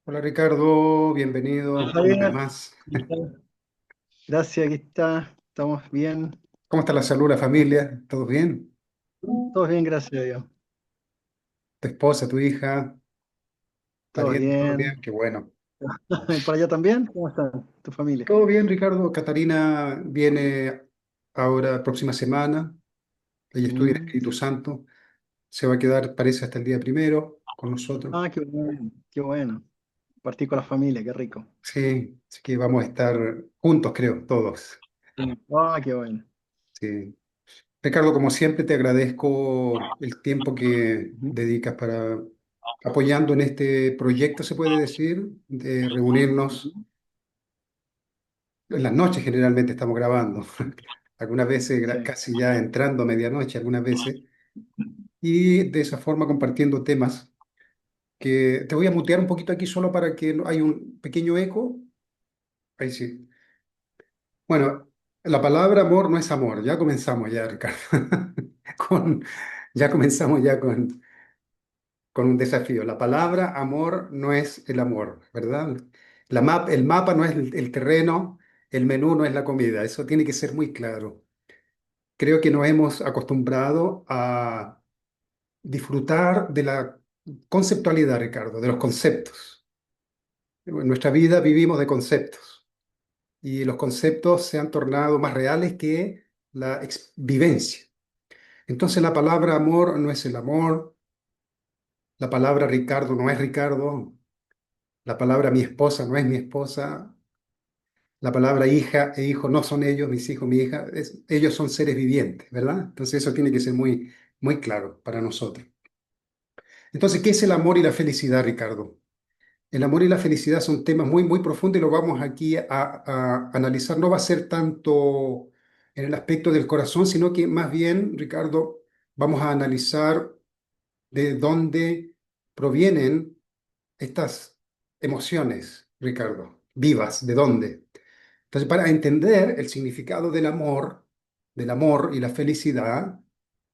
Hola Ricardo, bienvenido una vez Javier, más. ¿cómo estás? Gracias, aquí estamos bien. ¿Cómo está la salud, la familia? ¿Todo bien? Todos bien, gracias a Dios. ¿Tu esposa, tu hija, Todos parientes, todo bien? bien. Qué bueno. ¿Para allá también? ¿Cómo están tu familia? Todo bien, Ricardo. Catarina viene ahora, próxima semana. Ella estudia en Mm. Espíritu Santo. Se va a quedar, parece, hasta el día primero con nosotros. Ah, qué bueno, qué bueno. Partir con la familia, qué rico. Sí, así que vamos a estar juntos, creo, todos. Ah, qué bueno. Sí. Ricardo, como siempre, te agradezco el tiempo que Ujú. dedicas para apoyando en este proyecto, se puede decir, de reunirnos. Ujú. En las noches generalmente estamos grabando, algunas veces Sí. casi ya entrando a medianoche, algunas veces, y de esa forma compartiendo temas que te voy a mutear un poquito aquí solo para que hay un pequeño eco. Ahí sí. Bueno, la palabra amor no es amor, ya comenzamos ya, Ricardo. Con, ya comenzamos ya con un desafío. La palabra amor no es el amor, ¿verdad? El mapa no es el terreno, el menú no es la comida, eso tiene que ser muy claro. Creo que nos hemos acostumbrado a disfrutar de la conceptualidad, Ricardo, de los conceptos. En nuestra vida vivimos de conceptos y los conceptos se han tornado más reales que la vivencia. Entonces la palabra amor no es el amor, la palabra Ricardo no es Ricardo, la palabra mi esposa no es mi esposa, la palabra hija e hijo no son ellos, mis hijos, mi hija, ellos son seres vivientes, ¿verdad? Entonces eso tiene que ser muy, muy claro para nosotros. Entonces, ¿qué es el amor y la felicidad, Ricardo? El amor y la felicidad son temas muy, muy profundos y lo vamos aquí a analizar. No va a ser tanto en el aspecto del corazón, sino que más bien, Ricardo, vamos a analizar de dónde provienen estas emociones, Ricardo, vivas, ¿de dónde? Entonces, para entender el significado del amor y la felicidad,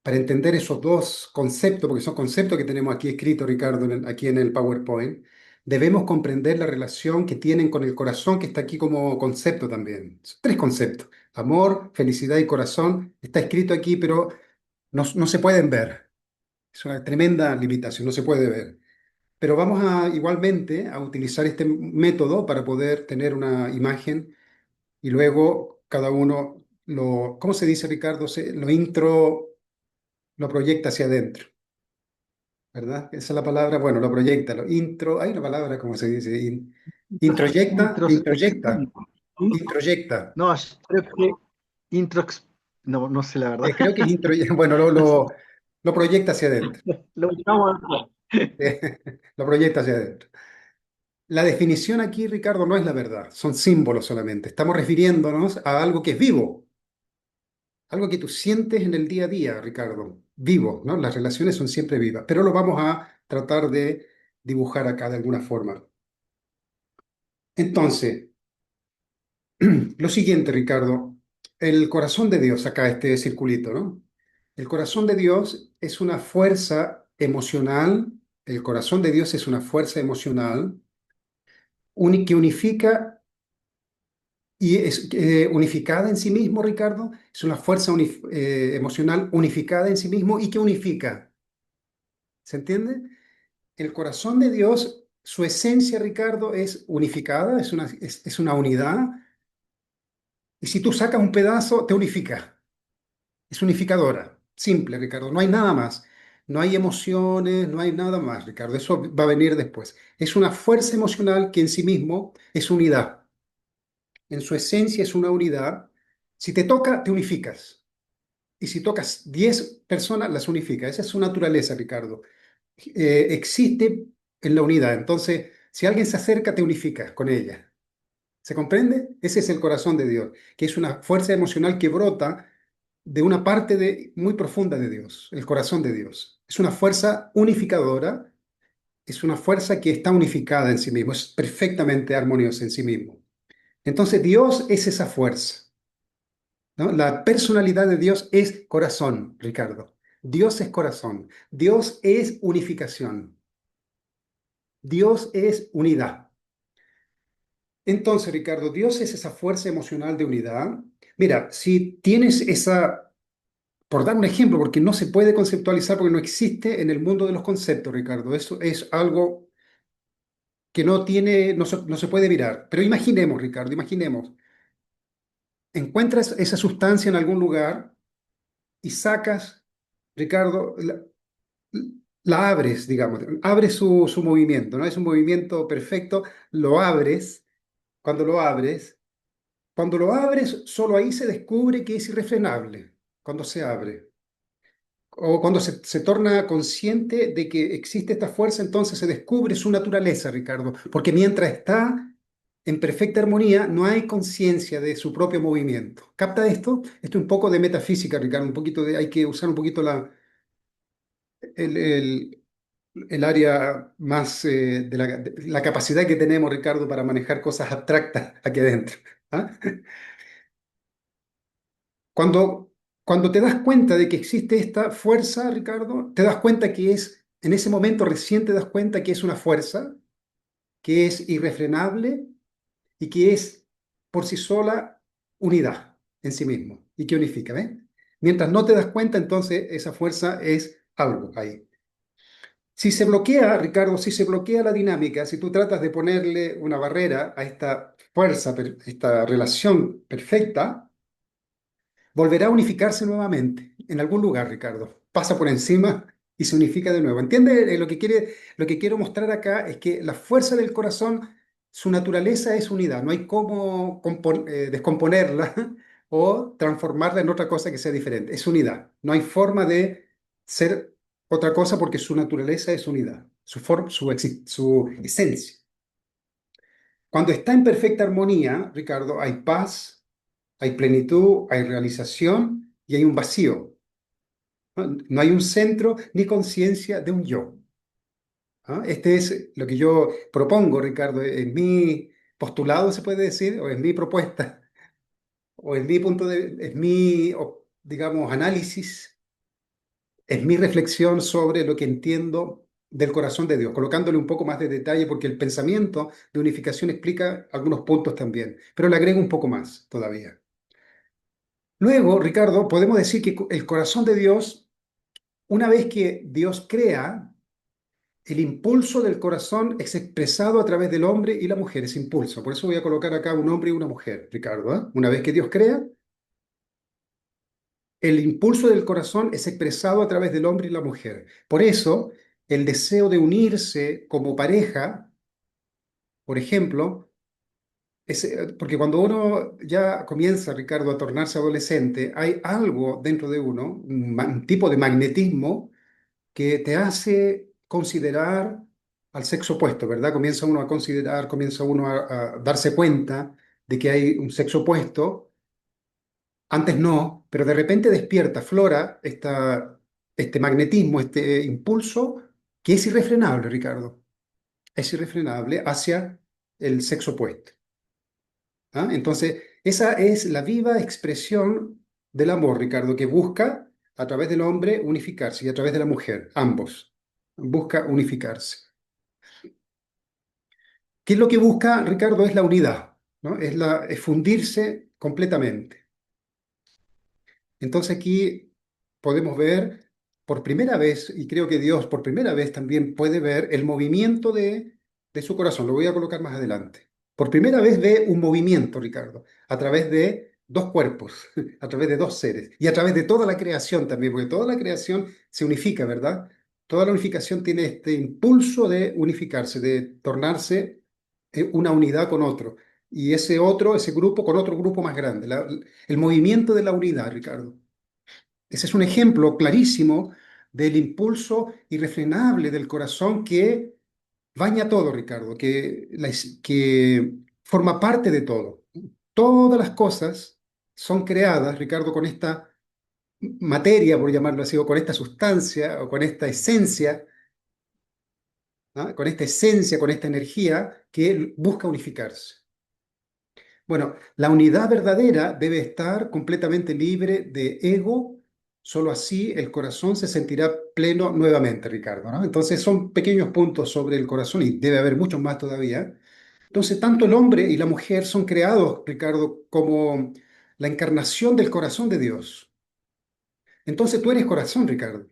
para entender esos dos conceptos, porque son conceptos que tenemos aquí escritos, Ricardo, aquí en el PowerPoint, debemos comprender la relación que tienen con el corazón, que está aquí como concepto también. Son tres conceptos: amor, felicidad y corazón. Está escrito aquí, pero no se pueden ver. Es una tremenda limitación, no se puede ver. Pero vamos a igualmente a utilizar este método para poder tener una imagen y luego cada uno ¿cómo se dice, Ricardo? Lo proyecta hacia adentro, ¿verdad? Esa es la palabra, bueno, lo proyecta, hay una palabra, ¿cómo se dice? Introyecta, introyecta, Introspección. introyecta. No, creo que introx... No, no sé la verdad. Creo que es bueno, lo proyecta hacia adentro. Lo buscamos después. Lo proyecta hacia adentro. La definición aquí, Ricardo, no es la verdad, son símbolos solamente. Estamos refiriéndonos a algo que es vivo. Algo que tú sientes en el día a día, Ricardo, vivo, ¿no? Las relaciones son siempre vivas, pero lo vamos a tratar de dibujar acá de alguna forma. Entonces, lo siguiente, Ricardo, el corazón de Dios, acá este circulito, ¿no? El corazón de Dios es una fuerza emocional, el corazón de Dios es una fuerza emocional que unifica y es unificada en sí mismo, Ricardo, es una fuerza emocional unificada en sí mismo y que unifica. ¿Se entiende? El corazón de Dios, su esencia, Ricardo, es unificada, es una unidad. Y si tú sacas un pedazo, te unifica. Es unificadora. Simple, Ricardo. No hay nada más. No hay emociones, no hay nada más, Ricardo. Eso va a venir después. Es una fuerza emocional que en sí mismo es unidad. En su esencia es una unidad. Si te toca, te unificas. Y si tocas 10 personas, las unifica. Esa es su naturaleza, Ricardo. Existe en la unidad. Entonces, si alguien se acerca, te unifica con ella. ¿Se comprende? Ese es el corazón de Dios, que es una fuerza emocional que brota de una parte muy profunda de Dios, el corazón de Dios. Es una fuerza unificadora, es una fuerza que está unificada en sí mismo, es perfectamente armoniosa en sí mismo. Entonces, Dios es esa fuerza, ¿no? La personalidad de Dios es corazón, Ricardo. Dios es corazón. Dios es unificación. Dios es unidad. Entonces, Ricardo, Dios es esa fuerza emocional de unidad. Mira, si tienes esa, por dar un ejemplo, porque no se puede conceptualizar porque no existe en el mundo de los conceptos, Ricardo, eso es algo que no tiene, no se puede mirar. Pero imaginemos, Ricardo, imaginemos, encuentras esa sustancia en algún lugar y sacas, Ricardo, la abres, digamos, abres su movimiento, ¿no? Es un movimiento perfecto, lo abres, cuando lo abres, cuando lo abres, solo ahí se descubre que es irrefrenable, cuando se abre. O cuando se torna consciente de que existe esta fuerza, entonces se descubre su naturaleza, Ricardo, porque mientras está en perfecta armonía, no hay conciencia de su propio movimiento. ¿Capta esto? Esto es un poco de metafísica, Ricardo, un poquito de, hay que usar un poquito el, el- el área más de la capacidad que tenemos, Ricardo, para manejar cosas abstractas aquí adentro. ¿Ah? Cuando, cuando te das cuenta de que existe esta fuerza, Ricardo, te das cuenta que es, en ese momento recién te das cuenta que es una fuerza, que es irrefrenable y que es por sí sola unidad en sí mismo y que unifica, ¿ves? Mientras no te das cuenta, entonces esa fuerza es algo ahí. Si se bloquea, Ricardo, si se bloquea la dinámica, si tú tratas de ponerle una barrera a esta fuerza, esta relación perfecta, volverá a unificarse nuevamente en algún lugar, Ricardo. Pasa por encima y se unifica de nuevo. ¿Entiendes? Lo que quiero mostrar acá es que la fuerza del corazón, su naturaleza es unidad. No hay cómo descomponerla o transformarla en otra cosa que sea diferente. Es unidad. No hay forma de ser otra cosa porque su naturaleza es unidad, su esencia. Cuando está en perfecta armonía, Ricardo, hay paz, hay plenitud, hay realización y hay un vacío. ¿No? No hay un centro ni conciencia de un yo. ¿Ah? Este es lo que yo propongo, Ricardo, en mi postulado, se puede decir, o en mi propuesta, o en mi punto de, es mi, digamos, análisis, es mi reflexión sobre lo que entiendo del corazón de Dios, colocándole un poco más de detalle, porque el pensamiento de unificación explica algunos puntos también, pero le agrego un poco más todavía. Luego, Ricardo, podemos decir que el corazón de Dios, una vez que Dios crea, el impulso del corazón es expresado a través del hombre y la mujer, ese impulso. Por eso voy a colocar acá un hombre y una mujer, Ricardo, ¿eh? Una vez que Dios crea, el impulso del corazón es expresado a través del hombre y la mujer. Por eso, el deseo de unirse como pareja, por ejemplo, porque cuando uno ya comienza, Ricardo, a tornarse adolescente, hay algo dentro de uno, un tipo de magnetismo que te hace considerar al sexo opuesto, ¿verdad? Comienza uno a considerar, comienza uno a darse cuenta de que hay un sexo opuesto. Antes no, pero de repente despierta, flora este magnetismo, este impulso que es irrefrenable, Ricardo. Es irrefrenable hacia el sexo opuesto. ¿Ah? Entonces, esa es la viva expresión del amor, Ricardo, que busca a través del hombre unificarse y a través de la mujer, ambos, busca unificarse. ¿Qué es lo que busca, Ricardo? Es la unidad, ¿no? Es fundirse completamente. Entonces aquí podemos ver por primera vez, y creo que Dios por primera vez también puede ver el movimiento de su corazón. Lo voy a colocar más adelante. Por primera vez ve un movimiento, Ricardo, a través de dos cuerpos, a través de dos seres, y a través de toda la creación también, porque toda la creación se unifica, ¿verdad? Toda la unificación tiene este impulso de unificarse, de tornarse una unidad con otro. Y ese otro, ese grupo, con otro grupo más grande. El movimiento de la unidad, Ricardo. Ese es un ejemplo clarísimo del impulso irrefrenable del corazón que baña todo, Ricardo, que forma parte de todo. Todas las cosas son creadas, Ricardo, con esta materia, por llamarlo así, o con esta sustancia, o con esta esencia, ¿ah? Con esta esencia, con esta energía que busca unificarse. Bueno, la unidad verdadera debe estar completamente libre de ego solo así el corazón se sentirá pleno nuevamente, Ricardo, ¿no? Entonces son pequeños puntos sobre el corazón y debe haber muchos más todavía. Entonces, tanto el hombre y la mujer son creados, Ricardo, como la encarnación del corazón de Dios. Entonces tú eres corazón, Ricardo.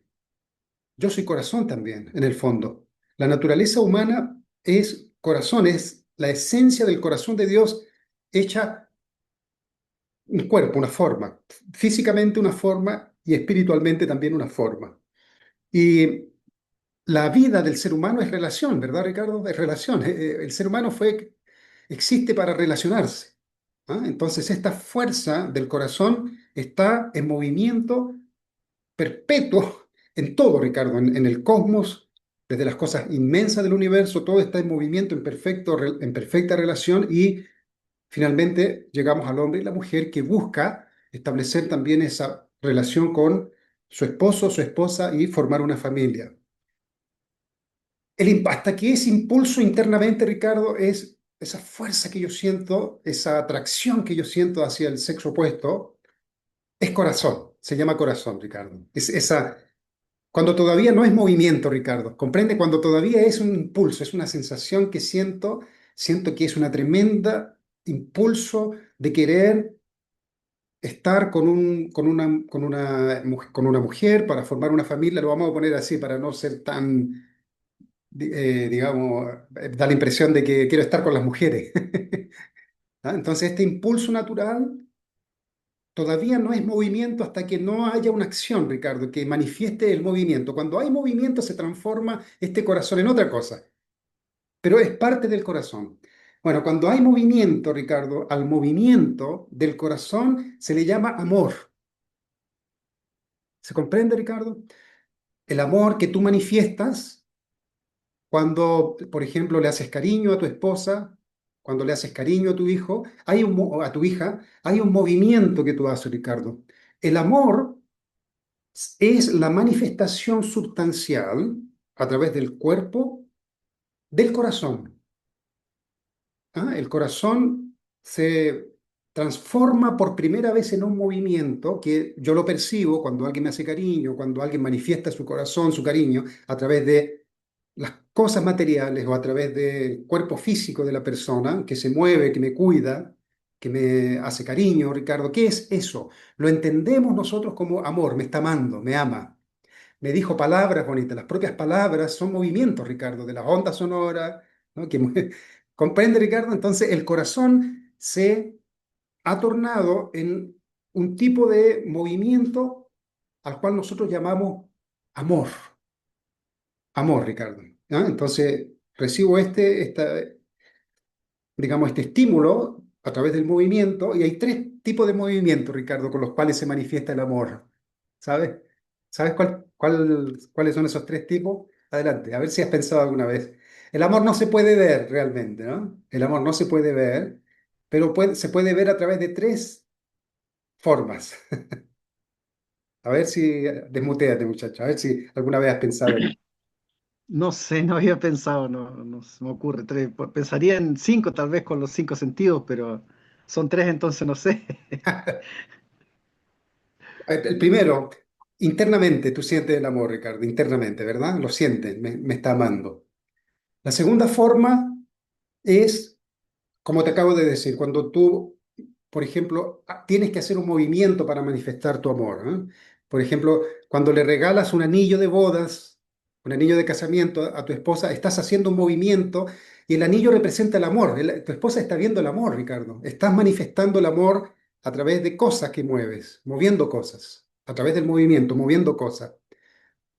Yo soy corazón también, en el fondo. La naturaleza humana es corazón, es la esencia del corazón de Dios hecha un cuerpo, una forma, físicamente una forma y espiritualmente también una forma. Y la vida del ser humano es relación, ¿verdad, Ricardo? Es relación. El ser humano existe para relacionarse. ¿Ah? Entonces, esta fuerza del corazón está en movimiento perpetuo en todo, Ricardo, en el cosmos, desde las cosas inmensas del universo, todo está en movimiento, en perfecta relación y finalmente llegamos al hombre y la mujer que busca establecer también esa relación con su esposo, su esposa y formar una familia. Hasta que ese impulso internamente, Ricardo, es esa fuerza que yo siento, esa atracción que yo siento hacia el sexo opuesto, es corazón, se llama corazón, Ricardo. Es esa, cuando todavía no es movimiento, Ricardo, comprende cuando todavía es un impulso, es una sensación que siento que es una tremenda impulso de querer estar con una mujer para formar una familia, lo vamos a poner así para no ser tan digamos, da la impresión de que quiero estar con las mujeres. ¿Ah? Entonces, este impulso natural todavía no es movimiento hasta que no haya una acción, Ricardo, que manifieste el movimiento. Cuando hay movimiento se transforma este corazón en otra cosa, pero es parte del corazón. Bueno, cuando hay movimiento, Ricardo, al movimiento del corazón se le llama amor. ¿Se comprende, Ricardo? El amor que tú manifiestas cuando, por ejemplo, le haces cariño a tu esposa, cuando le haces cariño a tu hijo, o a tu hija, hay un movimiento que tú haces, Ricardo. El amor es la manifestación sustancial a través del cuerpo del corazón. ¿Ah? El corazón se transforma por primera vez en un movimiento que yo lo percibo cuando alguien me hace cariño, cuando alguien manifiesta su corazón, su cariño, a través de las cosas materiales o a través del cuerpo físico de la persona que se mueve, que me cuida, que me hace cariño, Ricardo. ¿Qué es eso? Lo entendemos nosotros como amor, me está amando, me ama. Me dijo palabras bonitas. Las propias palabras son movimientos, Ricardo, de las ondas sonoras, ¿no? ¿Comprende, Ricardo? Entonces, el corazón se ha tornado en un tipo de movimiento al cual nosotros llamamos amor. Amor, Ricardo. ¿Ah? Entonces, recibo digamos, este estímulo a través del movimiento y hay tres tipos de movimientos, Ricardo, con los cuales se manifiesta el amor. ¿Sabes? ¿Sabes cuáles son esos tres tipos? Adelante, a ver si has pensado alguna vez. El amor no se puede ver realmente, ¿no? El amor no se puede ver, pero se puede ver a través de tres formas. A ver si, desmuteate, muchacho, a ver si alguna vez has pensado. No sé, no había pensado, no se me ocurre. Pensaría en cinco, tal vez con los cinco sentidos, pero son tres, entonces no sé. El primero, internamente tú sientes el amor, Ricardo, internamente, ¿verdad? Lo sientes, me está amando. La segunda forma es, como te acabo de decir, cuando tú, por ejemplo, tienes que hacer un movimiento para manifestar tu amor. ¿Eh? Por ejemplo, cuando le regalas un anillo de bodas, un anillo de casamiento a tu esposa, estás haciendo un movimiento y el anillo representa el amor. Tu esposa está viendo el amor, Ricardo. Estás manifestando el amor a través de cosas que mueves, moviendo cosas, a través del movimiento, moviendo cosas.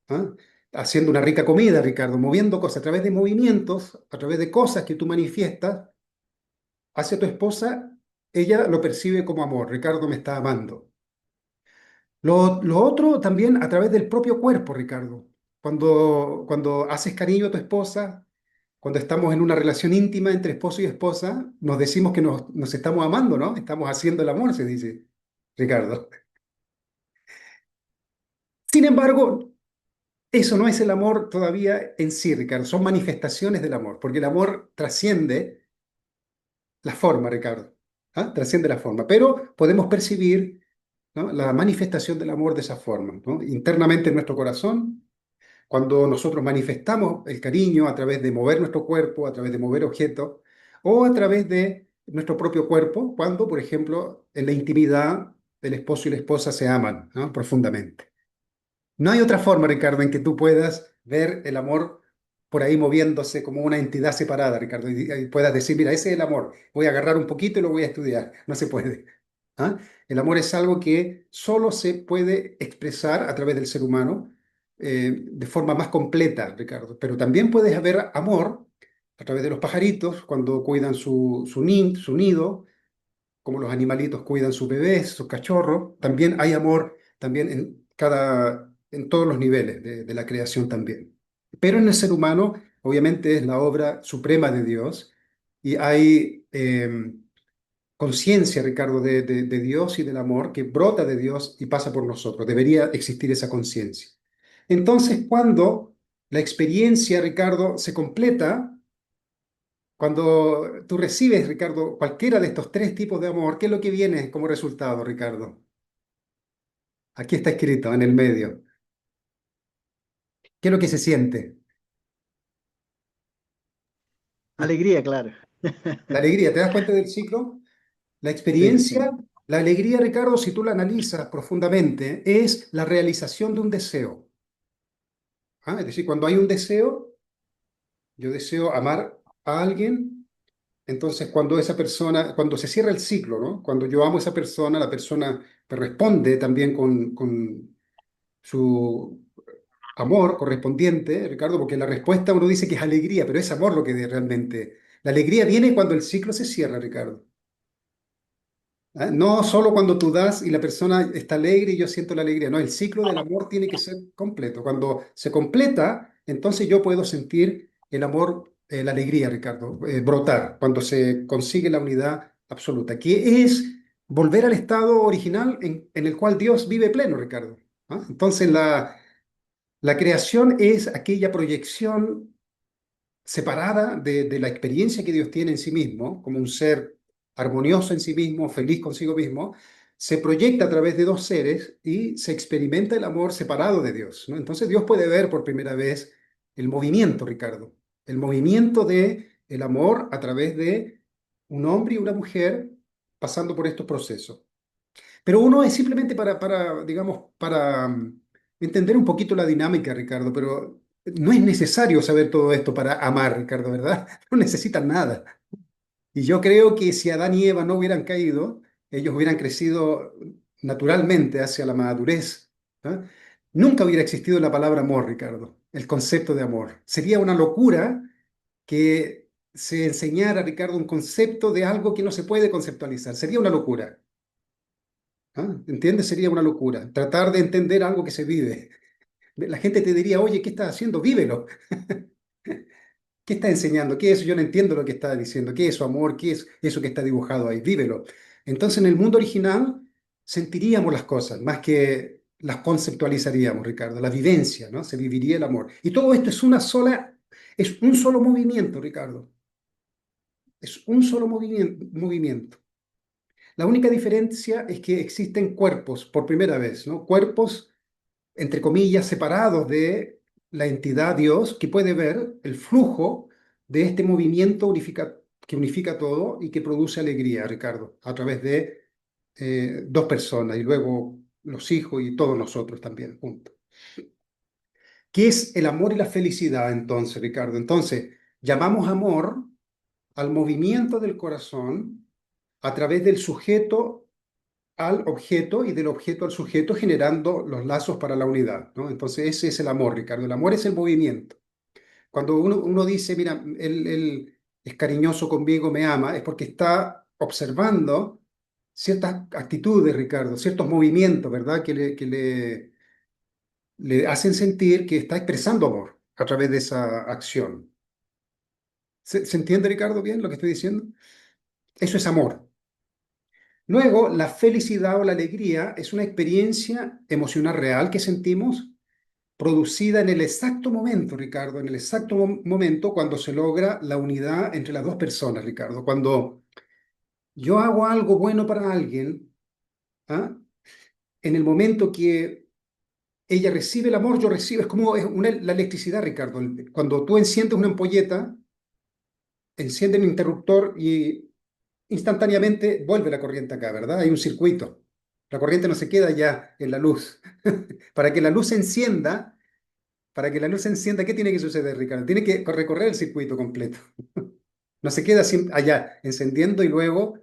¿Ah? Haciendo una rica comida, Ricardo, moviendo cosas, a través de movimientos, a través de cosas que tú manifiestas hacia tu esposa, ella lo percibe como amor. Ricardo me está amando. Lo otro también a través del propio cuerpo, Ricardo. Cuando haces cariño a tu esposa, cuando estamos en una relación íntima entre esposo y esposa, nos decimos que nos estamos amando, ¿no? Estamos haciendo el amor, se dice, Ricardo. Sin embargo, eso no es el amor todavía en sí, Ricardo. Son manifestaciones del amor, porque el amor trasciende la forma, Ricardo. ¿Ah? Trasciende la forma. Pero podemos percibir ¿no? La manifestación del amor de esa forma, ¿no? Internamente en nuestro corazón, cuando nosotros manifestamos el cariño a través de mover nuestro cuerpo, a través de mover objetos, o a través de nuestro propio cuerpo, cuando, por ejemplo, en la intimidad el esposo y la esposa se aman, ¿no? Profundamente. No hay otra forma, Ricardo, en que tú puedas ver el amor por ahí moviéndose como una entidad separada, Ricardo, y puedas decir, mira, ese es el amor, voy a agarrar un poquito y lo voy a estudiar. No se puede. ¿Ah? El amor es algo que solo se puede expresar a través del ser humano de forma más completa, Ricardo. Pero también puedes haber amor a través de los pajaritos cuando cuidan su nido, como los animalitos cuidan sus bebés, sus cachorros. También hay amor también en todos los niveles de la creación también. Pero en el ser humano, obviamente, es la obra suprema de Dios y hay conciencia, Ricardo, de Dios y del amor que brota de Dios y pasa por nosotros. Debería existir esa conciencia. Entonces, cuando la experiencia, Ricardo, se completa, cuando tú recibes, Ricardo, cualquiera de estos tres tipos de amor, ¿qué es lo que viene como resultado, Ricardo? Aquí está escrito en el medio. ¿Qué es lo que se siente? Alegría, claro. La alegría. ¿Te das cuenta del ciclo? La Sí, experiencia, la alegría, Ricardo, si tú la analizas profundamente, es la realización de un deseo. ¿Ah? Es decir, cuando hay un deseo, yo deseo amar a alguien, entonces cuando se cierra el ciclo, ¿no? Cuando yo amo a esa persona, la persona me responde también con su amor correspondiente, Ricardo, porque la respuesta uno dice que es alegría, pero es amor lo que realmente. La alegría viene cuando el ciclo se cierra, Ricardo. ¿Ah? No solo cuando tú das y la persona está alegre y yo siento la alegría. No, el ciclo del amor tiene que ser completo. Cuando se completa, entonces yo puedo sentir el amor, la alegría, Ricardo, brotar, cuando se consigue la unidad absoluta, que es volver al estado original en el cual Dios vive pleno, Ricardo. ¿Ah? Entonces la creación es aquella proyección separada de la experiencia que Dios tiene en sí mismo, como un ser armonioso en sí mismo, feliz consigo mismo, se proyecta a través de dos seres y se experimenta el amor separado de Dios, ¿no? Entonces Dios puede ver por primera vez el movimiento, Ricardo, el movimiento de el amor a través de un hombre y una mujer pasando por estos procesos. Pero uno es simplemente digamos, para entender un poquito la dinámica, Ricardo, pero no es necesario saber todo esto para amar, Ricardo, ¿verdad? No necesitan nada. Y yo creo que si Adán y Eva no hubieran caído, ellos hubieran crecido naturalmente hacia la madurez, ¿ah? Nunca hubiera existido la palabra amor, Ricardo, el concepto de amor. Sería una locura que se enseñara, Ricardo, un concepto de algo que no se puede conceptualizar. Sería una locura. ¿Ah? ¿Entiendes? Sería una locura. Tratar de entender algo que se vive. La gente te diría, oye, ¿qué estás haciendo? Vívelo. ¿Qué está enseñando? ¿Qué es eso? Yo no entiendo lo que está diciendo. ¿Qué es su amor? ¿Qué es eso que está dibujado ahí? Vívelo. Entonces, en el mundo original, sentiríamos las cosas, más que las conceptualizaríamos, Ricardo. La vivencia, ¿no? Se viviría el amor. Y todo esto es un solo movimiento, Ricardo. Es un solo movimiento. La única diferencia es que existen cuerpos, por primera vez, ¿no? Cuerpos entre comillas, separados de la entidad Dios, que puede ver el flujo de este movimiento que unifica todo y que produce alegría, Ricardo, a través de dos personas y luego los hijos y todos nosotros también juntos. ¿Qué es el amor y la felicidad entonces, Ricardo? Entonces, llamamos amor al movimiento del corazón a través del sujeto al objeto y del objeto al sujeto, generando los lazos para la unidad, ¿no? Entonces ese es el amor, Ricardo. El amor es el movimiento. Cuando uno dice, mira, él es cariñoso conmigo, me ama, es porque está observando ciertas actitudes, Ricardo, ciertos movimientos, ¿verdad? Le hacen sentir que está expresando amor a través de esa acción. ¿Se entiende, Ricardo, bien lo que estoy diciendo? Eso es amor. Luego, la felicidad o la alegría es una experiencia emocional real que sentimos, producida en el exacto momento, Ricardo, en el exacto momento cuando se logra la unidad entre las dos personas, Ricardo. Cuando yo hago algo bueno para alguien, ¿ah? en el momento que ella recibe el amor, yo recibo, es como la electricidad, Ricardo. Cuando tú enciendes una ampolleta, enciende un interruptor y instantáneamente vuelve la corriente acá, ¿verdad? Hay un circuito. La corriente no se queda ya en la luz. Para que la luz se encienda, para que la luz se encienda, ¿qué tiene que suceder, Ricardo? Tiene que recorrer el circuito completo. No se queda allá encendiendo y luego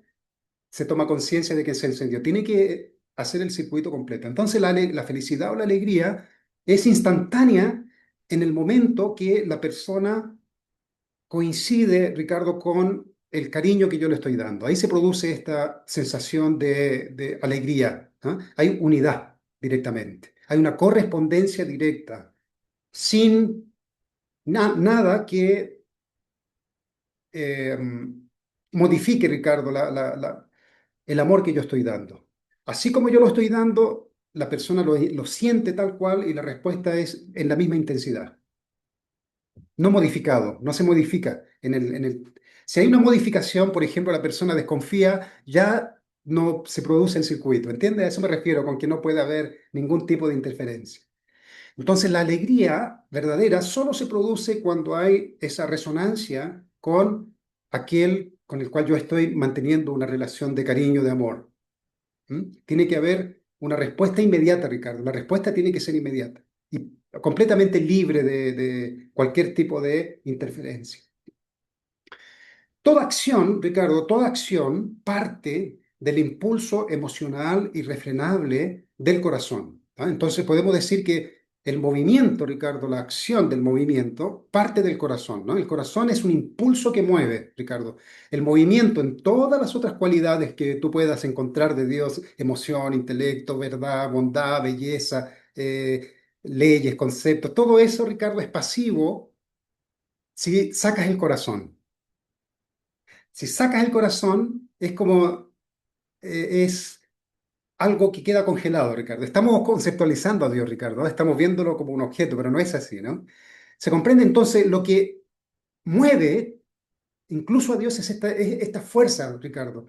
se toma conciencia de que se encendió. Tiene que hacer el circuito completo. Entonces la felicidad o la alegría es instantánea en el momento que la persona coincide, Ricardo, con el cariño que yo le estoy dando. Ahí se produce esta sensación de alegría. ¿Ah? Hay unidad directamente. Hay una correspondencia directa, sin nada que eh, modifique, Ricardo, el amor que yo estoy dando. Así como yo lo estoy dando, la persona lo siente tal cual y la respuesta es en la misma intensidad. No modificado, no se modifica Si hay una modificación, por ejemplo, la persona desconfía, ya no se produce el circuito. ¿Entiendes? A eso me refiero, con que no puede haber ningún tipo de interferencia. Entonces, la alegría verdadera solo se produce cuando hay esa resonancia con aquel con el cual yo estoy manteniendo una relación de cariño, de amor. ¿Mm? Tiene que haber una respuesta inmediata, Ricardo. La respuesta tiene que ser inmediata y completamente libre de cualquier tipo de interferencia. Toda acción, Ricardo, toda acción parte del impulso emocional irrefrenable del corazón. ¿Ah? Entonces podemos decir que el movimiento, Ricardo, la acción del movimiento parte del corazón, ¿no? El corazón es un impulso que mueve, Ricardo. El movimiento en todas las otras cualidades que tú puedas encontrar de Dios, emoción, intelecto, verdad, bondad, belleza, leyes, conceptos, todo eso, Ricardo, es pasivo si sacas el corazón. Si sacas el corazón, es como, es algo que queda congelado, Ricardo. Estamos conceptualizando a Dios, Ricardo, ¿no? Estamos viéndolo como un objeto, pero no es así, ¿no? Se comprende entonces lo que mueve incluso a Dios es esta fuerza, Ricardo,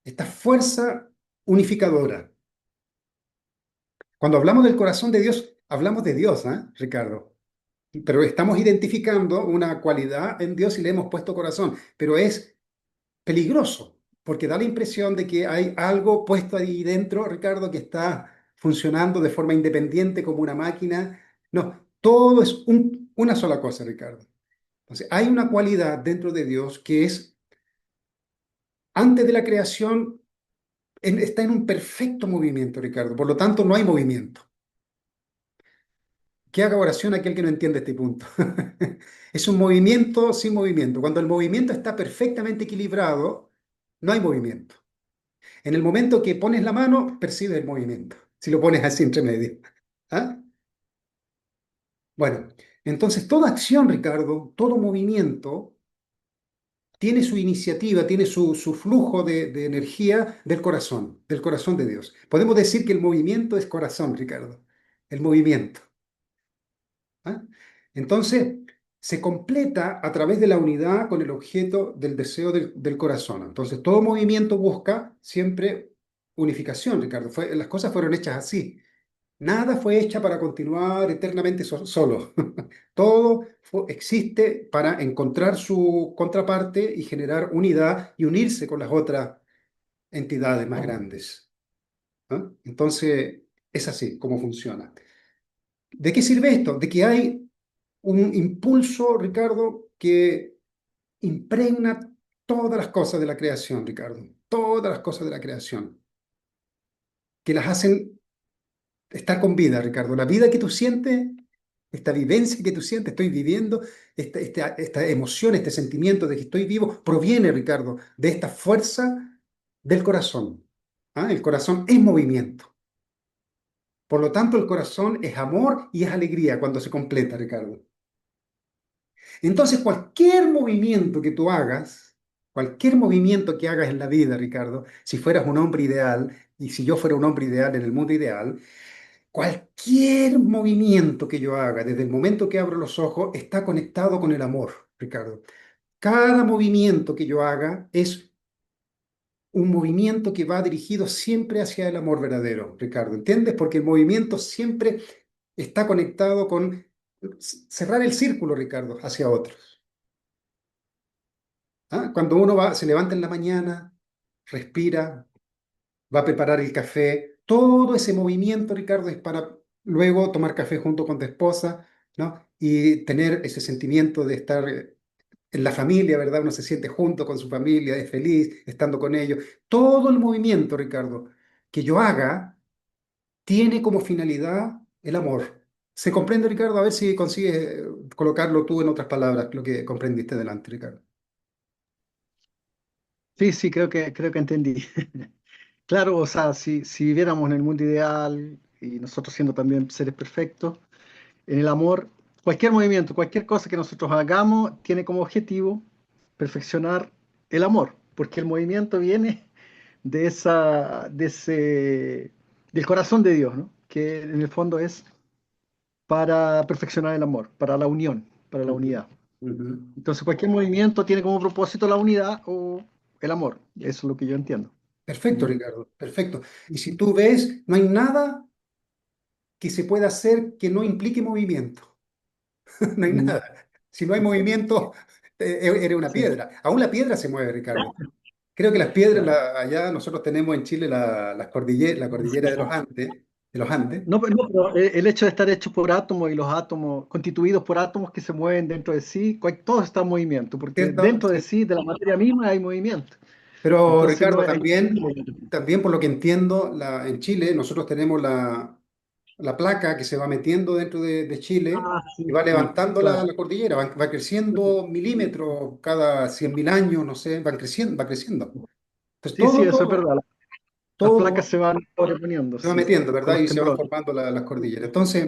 esta fuerza unificadora. Cuando hablamos del corazón de Dios, hablamos de Dios, ¿ah, Ricardo? Pero estamos identificando una cualidad en Dios y le hemos puesto corazón, pero es peligroso, porque da la impresión de que hay algo puesto ahí dentro, Ricardo, que está funcionando de forma independiente como una máquina. No, todo es una sola cosa, Ricardo. Entonces, hay una cualidad dentro de Dios que es, antes de la creación, está en un perfecto movimiento, Ricardo. Por lo tanto, no hay movimiento. Que haga oración aquel que no entiende este punto. Es un movimiento sin movimiento. Cuando el movimiento está perfectamente equilibrado, no hay movimiento. En el momento que pones la mano, percibes el movimiento, si lo pones así entre medio. ¿Ah? Bueno, entonces toda acción, Ricardo, todo movimiento tiene su iniciativa, tiene su flujo de energía del corazón de Dios. Podemos decir que el movimiento es corazón, Ricardo, el movimiento. ¿Ah? Entonces, se completa a través de la unidad con el objeto del deseo del corazón. Entonces, todo movimiento busca siempre unificación, Ricardo. Las cosas fueron hechas así. Nada fue hecha para continuar eternamente solo. Todo existe para encontrar su contraparte y generar unidad y unirse con las otras entidades más grandes. ¿Ah? Entonces, es así como funciona. ¿De qué sirve esto? De que hay un impulso, Ricardo, que impregna todas las cosas de la creación, Ricardo. Todas las cosas de la creación, que las hacen estar con vida, Ricardo. La vida que tú sientes, esta vivencia que tú sientes, estoy viviendo, esta emoción, este sentimiento de que estoy vivo, proviene, Ricardo, de esta fuerza del corazón. ¿Ah? El corazón es movimiento. Por lo tanto, el corazón es amor y es alegría cuando se completa, Ricardo. Entonces, cualquier movimiento que hagas en la vida, Ricardo, si fueras un hombre ideal, y si yo fuera un hombre ideal en el mundo ideal, cualquier movimiento que yo haga desde el momento que abro los ojos está conectado con el amor, Ricardo. Cada movimiento que yo haga es un movimiento que va dirigido siempre hacia el amor verdadero, Ricardo, ¿entiendes? Porque el movimiento siempre está conectado con cerrar el círculo, Ricardo, hacia otros. ¿Ah? Cuando uno va, se levanta en la mañana, respira, va a preparar el café, todo ese movimiento, Ricardo, es para luego tomar café junto con tu esposa, ¿no? Y tener ese sentimiento de estar en la familia, ¿verdad? Uno se siente junto con su familia, es feliz estando con ellos. Todo el movimiento, Ricardo, que yo haga, tiene como finalidad el amor. ¿Se comprende, Ricardo? A ver si consigues colocarlo tú en otras palabras, lo que comprendiste delante, Ricardo. Sí, sí, creo que entendí. Claro, o sea, si viviéramos en el mundo ideal y nosotros siendo también seres perfectos, en el amor, cualquier movimiento, cualquier cosa que nosotros hagamos tiene como objetivo perfeccionar el amor, porque el movimiento viene del corazón de Dios, ¿no? Que en el fondo es para perfeccionar el amor, para la unión, para la Ujú, unidad. ujú. Entonces, cualquier movimiento tiene como propósito la unidad o el amor. Eso es lo que yo entiendo. Perfecto, Mm. Ricardo, perfecto. Y si tú ves, no hay nada que se pueda hacer que no implique movimiento. No hay Mm, nada. Si no hay movimiento, eres una sí, piedra. Aún la piedra se mueve, Ricardo. Creo que las piedras, claro. allá nosotros tenemos en Chile la cordillera de los Andes. No, no, pero el hecho de estar hecho por átomos y los átomos constituidos por átomos que se mueven dentro de sí, todo está en movimiento, porque ¿Cierto? dentro de Sí. sí, de la materia misma, hay movimiento. Pero Entonces, Ricardo, no es... también por lo que entiendo, en Chile nosotros tenemos la placa que se va metiendo dentro de Chile Ah, y sí, va sí, levantando claro. la cordillera, va creciendo milímetros cada 100.000 años, no sé, van creciendo, va creciendo. Entonces Sí, sí, eso es verdad. Las placas todo se van sobreponiendo, se va sí, metiendo, con ¿verdad? los Y se van temblores. formando las cordilleras. Entonces,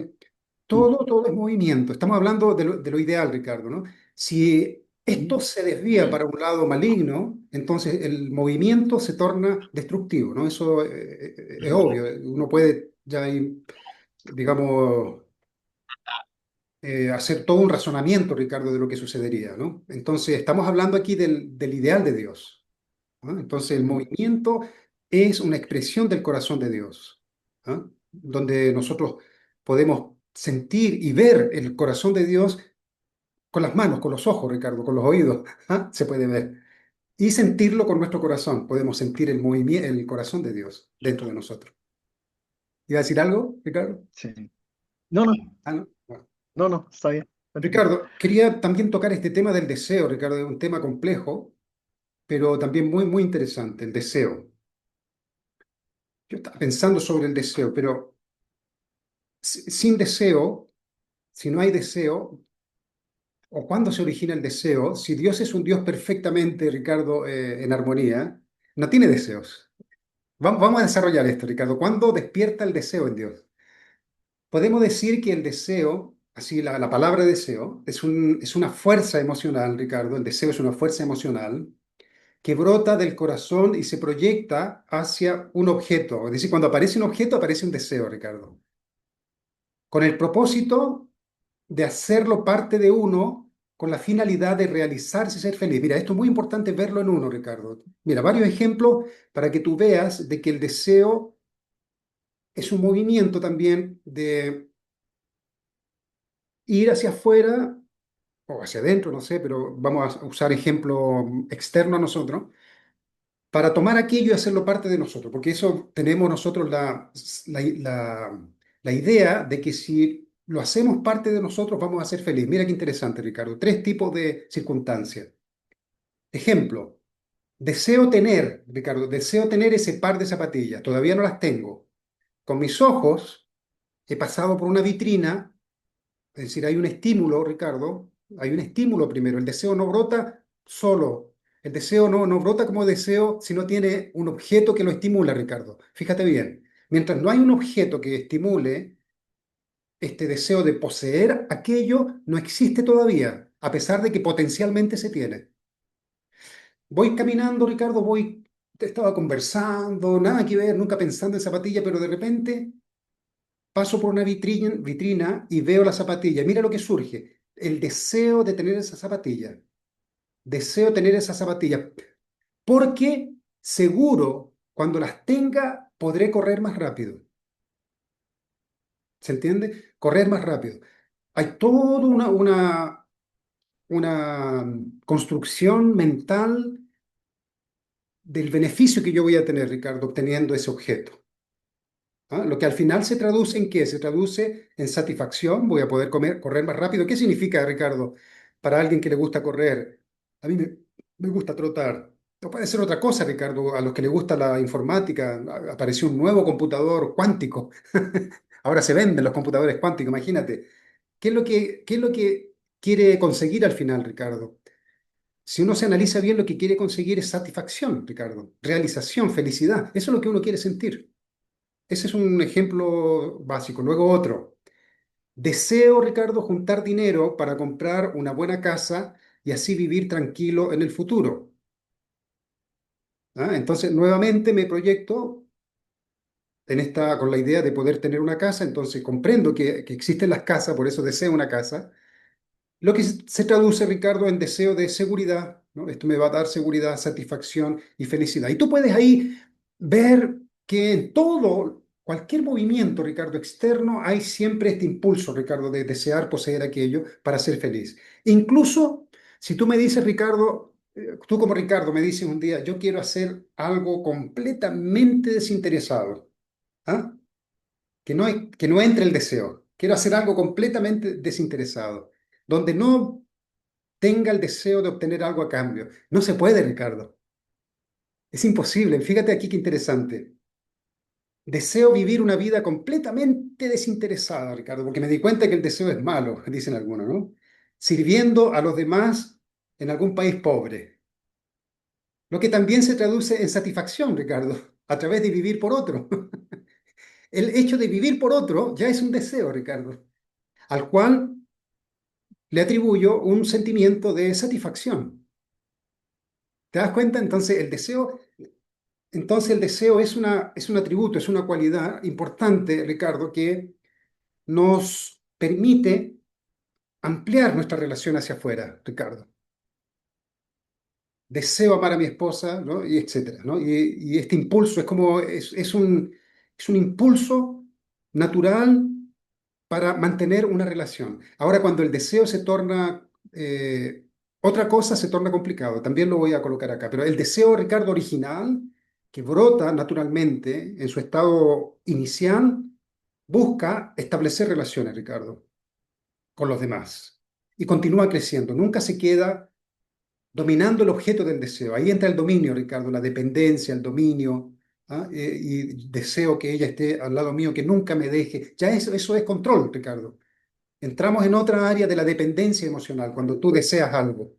Mm, todo es movimiento. Estamos hablando de lo ideal, Ricardo, ¿no? Si mm. esto se desvía para un lado maligno, entonces el movimiento se torna destructivo, ¿no? Eso es obvio. Uno puede ya ir, digamos, hacer todo un razonamiento, Ricardo, de lo que sucedería, ¿no? Entonces, estamos hablando aquí del ideal de Dios, ¿no? Entonces, el Mm. movimiento es una expresión del corazón de Dios, ¿no? Donde nosotros podemos sentir y ver el corazón de Dios con las manos, con los ojos, Ricardo, con los oídos, ¿ah? Se puede ver. Y sentirlo con nuestro corazón. Podemos sentir el movimiento, el corazón de Dios dentro de nosotros. ¿Iba a decir algo, Ricardo? Sí. No, no, Ah, no. Bueno. no, no, está bien. Continúa. Ricardo, quería también tocar este tema del deseo, Ricardo, es un tema complejo, pero también muy, muy interesante, el deseo. Yo estaba pensando sobre el deseo, pero sin deseo, si no hay deseo, o cuándo se origina el deseo, si Dios es un Dios perfectamente, Ricardo, en armonía, no tiene deseos. Vamos a desarrollar esto, Ricardo. ¿Cuándo despierta el deseo en Dios? Podemos decir que el deseo, así la palabra deseo, es una fuerza emocional, Ricardo. El deseo es una fuerza emocional que brota del corazón y se proyecta hacia un objeto. Es decir, cuando aparece un objeto, aparece un deseo, Ricardo. Con el propósito de hacerlo parte de uno, con la finalidad de realizarse y ser feliz. Mira, esto es muy importante verlo en uno, Ricardo. Mira, varios ejemplos para que tú veas de que el deseo es un movimiento también de ir hacia afuera o hacia adentro, no sé, pero vamos a usar ejemplo externo a nosotros, para tomar aquello y hacerlo parte de nosotros, porque eso tenemos nosotros la idea de que si lo hacemos parte de nosotros vamos a ser felices. Mira qué interesante, Ricardo. Tres tipos de circunstancias. Ejemplo, deseo tener ese par de zapatillas, todavía no las tengo. Con mis ojos he pasado por una vitrina. Es decir, hay un estímulo, Ricardo, hay un estímulo primero. El deseo no brota solo. El deseo no brota como deseo si no tiene un objeto que lo estimula, Ricardo. Fíjate bien. Mientras no hay un objeto que estimule este deseo de poseer aquello, no existe todavía, a pesar de que potencialmente se tiene. Voy caminando, Ricardo, estaba conversando, nada que ver, nunca pensando en zapatilla, pero de repente paso por una vitrina y veo la zapatilla. Mira lo que surge. El deseo de tener esa zapatilla. Deseo tener esa zapatilla. ¿Por qué? seguro, cuando las tenga, podré correr más rápido. ¿Se entiende? Correr más rápido. Hay toda una construcción mental del beneficio que yo voy a tener, Ricardo, obteniendo ese objeto. ¿Ah? Lo que al final se traduce en qué? Se traduce en satisfacción, voy a poder correr más rápido. ¿Qué significa, Ricardo, para alguien que le gusta correr? A mí me gusta trotar. No puede ser otra cosa, Ricardo. A los que le gusta la informática, apareció un nuevo computador cuántico. Ahora se venden los computadores cuánticos, imagínate. ¿Qué es lo que quiere conseguir al final, Ricardo? Si uno se analiza bien, lo que quiere conseguir es satisfacción, Ricardo, realización, felicidad. Eso es lo que uno quiere sentir. Ese es un ejemplo básico. Luego otro. Deseo, Ricardo, juntar dinero para comprar una buena casa y así vivir tranquilo en el futuro. ¿Ah? Entonces, nuevamente me proyecto con la idea de poder tener una casa. Entonces, comprendo que existen las casas, por eso deseo una casa. Lo que se traduce, Ricardo, en deseo de seguridad, ¿no? Esto me va a dar seguridad, satisfacción y felicidad. Y tú puedes ahí ver que en todo, cualquier movimiento, Ricardo, externo, hay siempre este impulso, Ricardo, de desear poseer aquello para ser feliz. Incluso si tú me dices, Ricardo, tú como Ricardo me dices un día, yo quiero hacer algo completamente desinteresado, ¿ah? Que no entre el deseo. Quiero hacer algo completamente desinteresado, donde no tenga el deseo de obtener algo a cambio. No se puede, Ricardo. Es imposible. Fíjate aquí qué interesante. Deseo vivir una vida completamente desinteresada, Ricardo, porque me di cuenta que el deseo es malo, dicen algunos, ¿no? Sirviendo a los demás en algún país pobre. Lo que también se traduce en satisfacción, Ricardo, a través de vivir por otro. El hecho de vivir por otro ya es un deseo, Ricardo, al cual le atribuyo un sentimiento de satisfacción. ¿Te das cuenta? Entonces el deseo es un atributo, es una cualidad importante, Ricardo, que nos permite ampliar nuestra relación hacia afuera, Ricardo. Deseo amar a mi esposa, ¿no? Y etcétera, ¿no? Y este impulso es un impulso natural para mantener una relación. Ahora, cuando el deseo se torna otra cosa, se torna complicado. También lo voy a colocar acá. Pero el deseo, Ricardo, original, que brota naturalmente en su estado inicial, busca establecer relaciones, Ricardo, con los demás. Y continúa creciendo. Nunca se queda dominando el objeto del deseo. Ahí entra el dominio, Ricardo, la dependencia, el dominio. ¿Ah? Y deseo que ella esté al lado mío, que nunca me deje. Ya eso es control, Ricardo. Entramos en otra área de la dependencia emocional, cuando tú deseas algo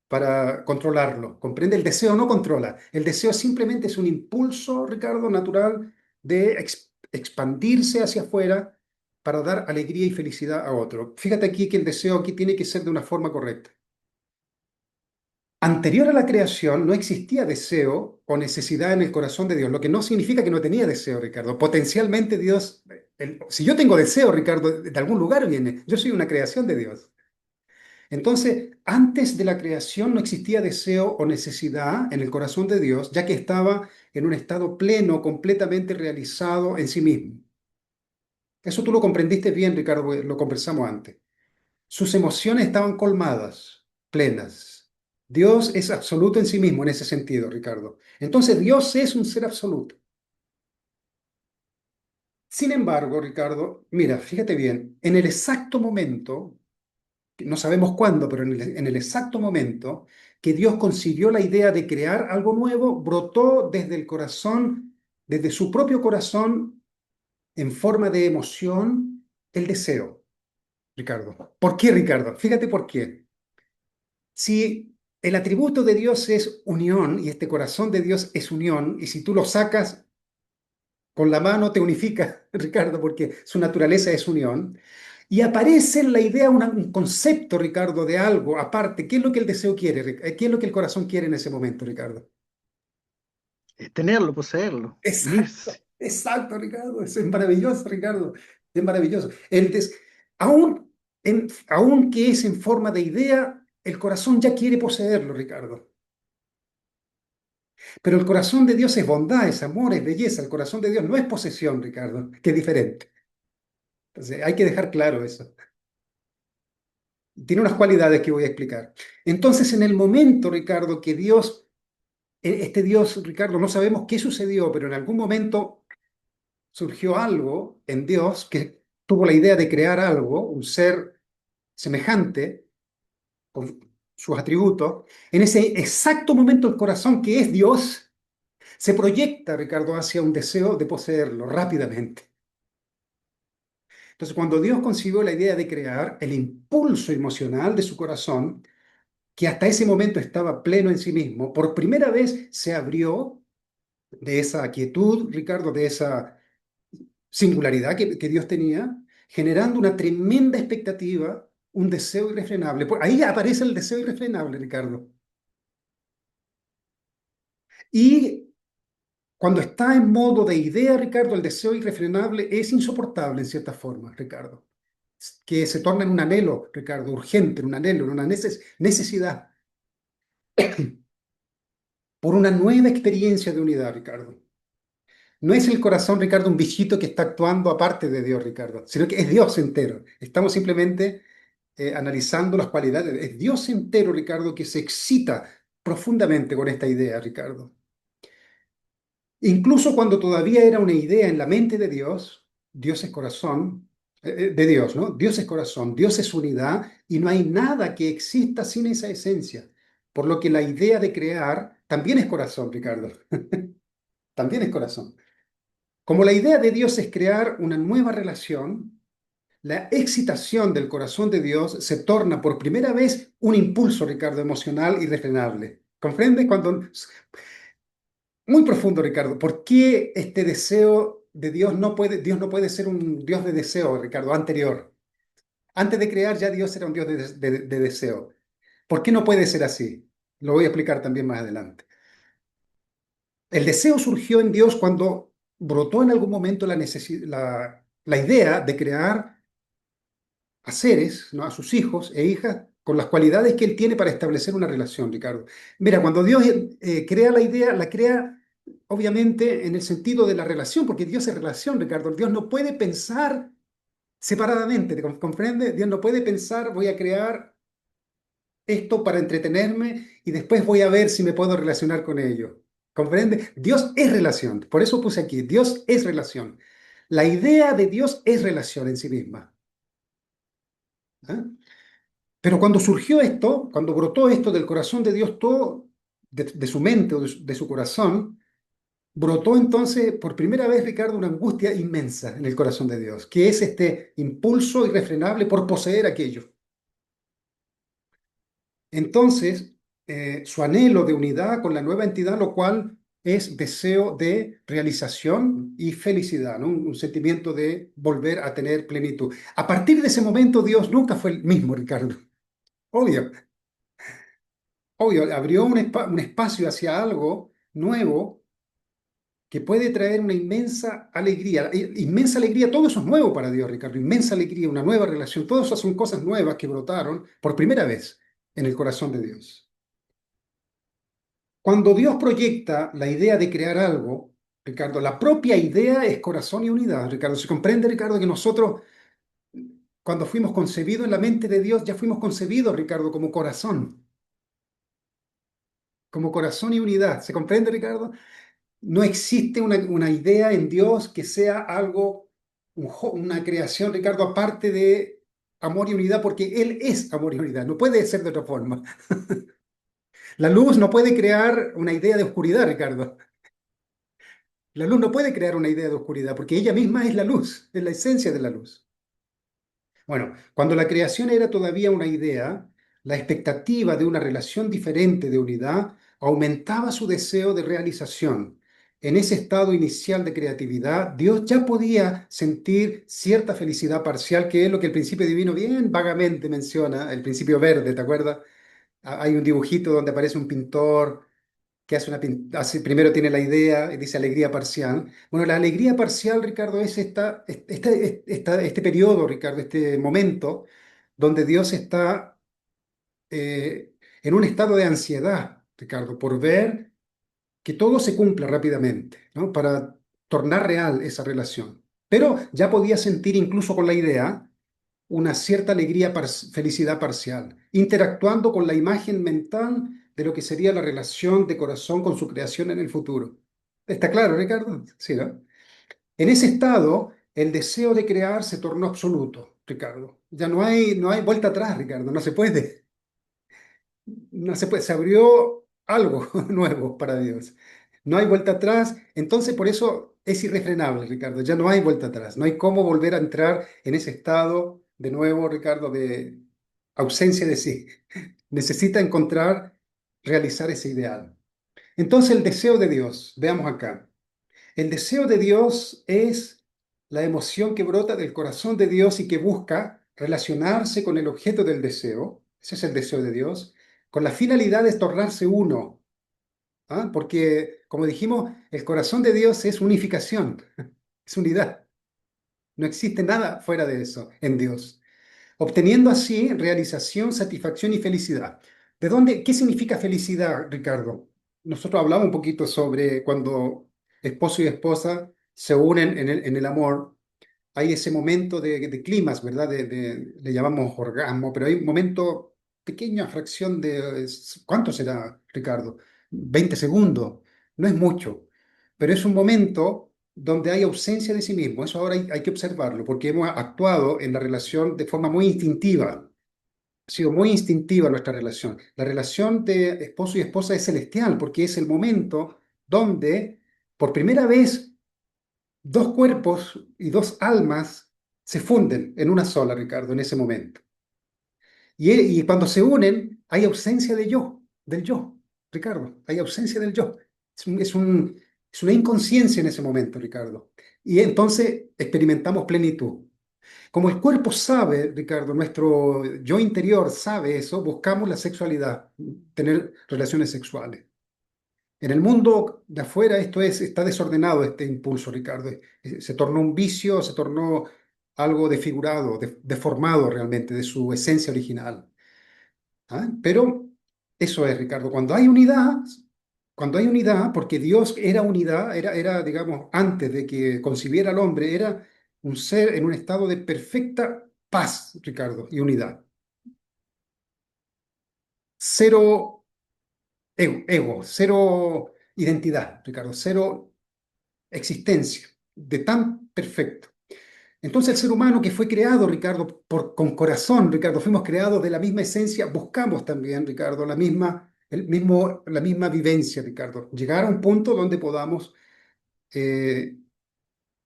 para controlarlo. ¿Comprende? El deseo no controla. El deseo simplemente es un impulso, Ricardo, natural de expandirse hacia afuera para dar alegría y felicidad a otro. Fíjate aquí que el deseo aquí tiene que ser de una forma correcta. Anterior a la creación no existía deseo o necesidad en el corazón de Dios, lo que no significa que no tenía deseo, Ricardo. Potencialmente Dios, si yo tengo deseo, Ricardo, de algún lugar viene. Yo soy una creación de Dios. Entonces, antes de la creación no existía deseo o necesidad en el corazón de Dios, ya que estaba en un estado pleno, completamente realizado en sí mismo. Eso tú lo comprendiste bien, Ricardo, porque lo conversamos antes. Sus emociones estaban colmadas, plenas. Dios es absoluto en sí mismo en ese sentido, Ricardo. Entonces, Dios es un ser absoluto. Sin embargo, Ricardo, mira, fíjate bien, en el exacto momento, no sabemos cuándo, pero en el exacto momento que Dios concibió la idea de crear algo nuevo, brotó desde el corazón, desde su propio corazón, en forma de emoción, el deseo, Ricardo. ¿Por qué, Ricardo? Fíjate por qué. Si el atributo de Dios es unión y este corazón de Dios es unión, y si tú lo sacas con la mano te unifica, Ricardo, porque su naturaleza es unión, y aparece en la idea un concepto, Ricardo, de algo aparte. ¿Qué es lo que el deseo quiere? ¿Qué es lo que el corazón quiere en ese momento, Ricardo? Tenerlo, poseerlo, unirse. Exacto, exacto, Ricardo. Eso es maravilloso, Ricardo. Es maravilloso. Aún, aún que es en forma de idea, el corazón ya quiere poseerlo, Ricardo. Pero el corazón de Dios es bondad, es amor, es belleza. El corazón de Dios no es posesión, Ricardo, que es diferente. Entonces, hay que dejar claro eso. Tiene unas cualidades que voy a explicar. Entonces, en el momento, Ricardo, que Dios, este Dios, Ricardo, no sabemos qué sucedió, pero en algún momento surgió algo en Dios que tuvo la idea de crear algo, un ser semejante, con sus atributos. En ese exacto momento, el corazón, que es Dios, se proyecta, Ricardo, hacia un deseo de poseerlo rápidamente. Entonces, cuando Dios concibió la idea de crear, el impulso emocional de su corazón, que hasta ese momento estaba pleno en sí mismo, por primera vez se abrió de esa quietud, Ricardo, de esa singularidad que Dios tenía, generando una tremenda expectativa, un deseo irrefrenable. Ahí aparece el deseo irrefrenable, Ricardo. Y cuando está en modo de idea, Ricardo, el deseo irrefrenable es insoportable en cierta forma, Ricardo, que se torna en un anhelo, Ricardo, urgente, en un anhelo, en una necesidad por una nueva experiencia de unidad, Ricardo. No es el corazón, Ricardo, un bichito que está actuando aparte de Dios, Ricardo, sino que es Dios entero. Estamos simplemente analizando las cualidades. Es Dios entero, Ricardo, que se excita profundamente con esta idea, Ricardo. Incluso cuando todavía era una idea en la mente de Dios, Dios es corazón, de Dios, ¿no? Dios es corazón, Dios es unidad y no hay nada que exista sin esa esencia. Por lo que la idea de crear también es corazón, Ricardo, también es corazón. Como la idea de Dios es crear una nueva relación, la excitación del corazón de Dios se torna por primera vez un impulso, Ricardo, emocional irrefrenable. ¿Comprende? Muy profundo, Ricardo. ¿Por qué este deseo de Dios no puede ser un Dios de deseo, Ricardo, anterior? Antes de crear ya Dios era un Dios de deseo. ¿Por qué no puede ser así? Lo voy a explicar también más adelante. El deseo surgió en Dios cuando brotó en algún momento la idea de crear a seres, ¿no? A sus hijos e hijas, con las cualidades que Él tiene para establecer una relación, Ricardo. Mira, cuando Dios crea la idea, la crea obviamente en el sentido de la relación, porque Dios es relación, Ricardo. Dios no puede pensar separadamente, ¿te comprende? Dios no puede pensar, voy a crear esto para entretenerme y después voy a ver si me puedo relacionar con ello. ¿Comprende? Dios es relación. Por eso puse aquí, Dios es relación. La idea de Dios es relación en sí misma. ¿Ah? Pero cuando surgió esto, cuando brotó esto del corazón de Dios, todo de su mente o de su corazón, brotó entonces por primera vez, Ricardo, una angustia inmensa en el corazón de Dios, que es este impulso irrefrenable por poseer aquello. Entonces, su anhelo de unidad con la nueva entidad, lo cual es deseo de realización y felicidad, ¿no? Un sentimiento de volver a tener plenitud. A partir de ese momento, Dios nunca fue el mismo, Ricardo. Obvio. Obvio, abrió un espacio hacia algo nuevo que puede traer una inmensa alegría. Inmensa alegría, todo eso es nuevo para Dios, Ricardo. Inmensa alegría, una nueva relación. Todas esas son cosas nuevas que brotaron por primera vez en el corazón de Dios. Cuando Dios proyecta la idea de crear algo, Ricardo, la propia idea es corazón y unidad. Ricardo, ¿se comprende, Ricardo, que nosotros, cuando fuimos concebidos en la mente de Dios, ya fuimos concebidos, Ricardo, como corazón y unidad? ¿Se comprende, Ricardo? No existe una idea en Dios que sea algo, una creación, Ricardo, aparte de amor y unidad, porque Él es amor y unidad. No puede ser de otra forma. La luz no puede crear una idea de oscuridad, Ricardo. La luz no puede crear una idea de oscuridad, porque ella misma es la luz, es la esencia de la luz. Bueno, cuando la creación era todavía una idea, la expectativa de una relación diferente de unidad aumentaba su deseo de realización. En ese estado inicial de creatividad, Dios ya podía sentir cierta felicidad parcial, que es lo que el principio divino bien vagamente menciona, el principio verde, ¿te acuerdas? Hay un dibujito donde aparece un pintor que primero tiene la idea y dice alegría parcial. Bueno, la alegría parcial, Ricardo, es este periodo, Ricardo, este momento donde Dios está en un estado de ansiedad, Ricardo, por ver que todo se cumpla rápidamente, ¿no? Para tornar real esa relación. Pero ya podía sentir incluso con la idea una cierta alegría, felicidad parcial, interactuando con la imagen mental de lo que sería la relación de corazón con su creación en el futuro. ¿Está claro, Ricardo? Sí, ¿no? En ese estado, el deseo de crear se tornó absoluto, Ricardo. Ya no hay vuelta atrás, Ricardo, no se puede. No se puede, se abrió algo nuevo para Dios. No hay vuelta atrás, entonces por eso es irrefrenable, Ricardo. Ya no hay vuelta atrás, no hay cómo volver a entrar en ese estado de nuevo, Ricardo, de ausencia de sí. Necesita encontrar, realizar ese ideal. Entonces el deseo de Dios, veamos acá. El deseo de Dios es la emoción que brota del corazón de Dios y que busca relacionarse con el objeto del deseo. Ese es el deseo de Dios, con la finalidad de tornarse uno. ¿Ah? Porque, como dijimos, el corazón de Dios es unificación, es unidad. No existe nada fuera de eso en Dios. Obteniendo así realización, satisfacción y felicidad. ¿De dónde? ¿Qué significa felicidad, Ricardo? Nosotros hablamos un poquito sobre cuando esposo y esposa se unen en el amor. Hay ese momento de clímax, ¿verdad? Le llamamos orgasmo, pero hay un momento, pequeña fracción de, ¿cuánto será, Ricardo? 20 segundos, no es mucho, pero es un momento donde hay ausencia de sí mismo. Eso ahora hay que observarlo, porque hemos actuado en la relación de forma muy instintiva. Ha sido muy instintiva nuestra relación. La relación de esposo y esposa es celestial, porque es el momento donde, por primera vez, dos cuerpos y dos almas se funden en una sola, Ricardo, en ese momento. Y cuando se unen, hay ausencia de yo, del yo, Ricardo, hay ausencia del yo. Es una inconsciencia en ese momento, Ricardo. Y entonces experimentamos plenitud. Como el cuerpo sabe, Ricardo, nuestro yo interior sabe eso, buscamos la sexualidad, tener relaciones sexuales. En el mundo de afuera está desordenado este impulso, Ricardo. Se tornó un vicio, se tornó algo desfigurado, deformado realmente de su esencia original. ¿Ah? Pero eso es, Ricardo, cuando hay unidad, porque Dios era unidad, digamos, antes de que concibiera al hombre, era un ser en un estado de perfecta paz, Ricardo, y unidad. Cero ego, cero identidad, Ricardo, cero existencia, de tan perfecto. Entonces el ser humano que fue creado, Ricardo, con corazón, Ricardo, fuimos creados de la misma esencia, buscamos también, Ricardo, la misma vivencia, Ricardo, llegar a un punto donde podamos eh,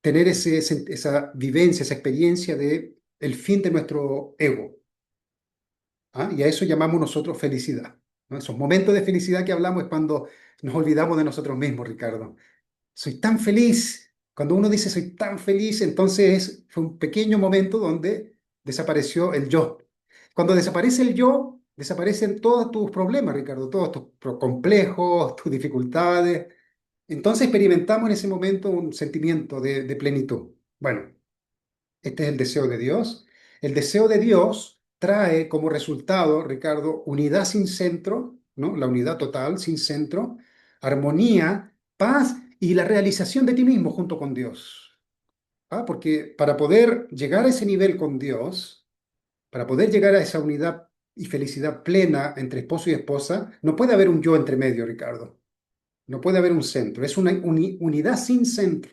tener esa vivencia, esa experiencia de el fin de nuestro ego. ¿Ah? Y a eso llamamos nosotros felicidad, ¿no? Esos momentos de felicidad que hablamos es cuando nos olvidamos de nosotros mismos, Ricardo. Soy tan feliz. Cuando uno dice soy tan feliz, entonces fue un pequeño momento donde desapareció el yo. Cuando desaparece el yo, desaparecen todos tus problemas, Ricardo, todos tus complejos, tus dificultades. Entonces experimentamos en ese momento un sentimiento de plenitud. Bueno, este es el deseo de Dios. El deseo de Dios trae como resultado, Ricardo, unidad sin centro, ¿no? La unidad total sin centro, armonía, paz y la realización de ti mismo junto con Dios. ¿Ah? Porque para poder llegar a ese nivel con Dios, para poder llegar a esa unidad y felicidad plena entre esposo y esposa, no puede haber un yo entre medio, Ricardo. No puede haber un centro. Es una unidad sin centro.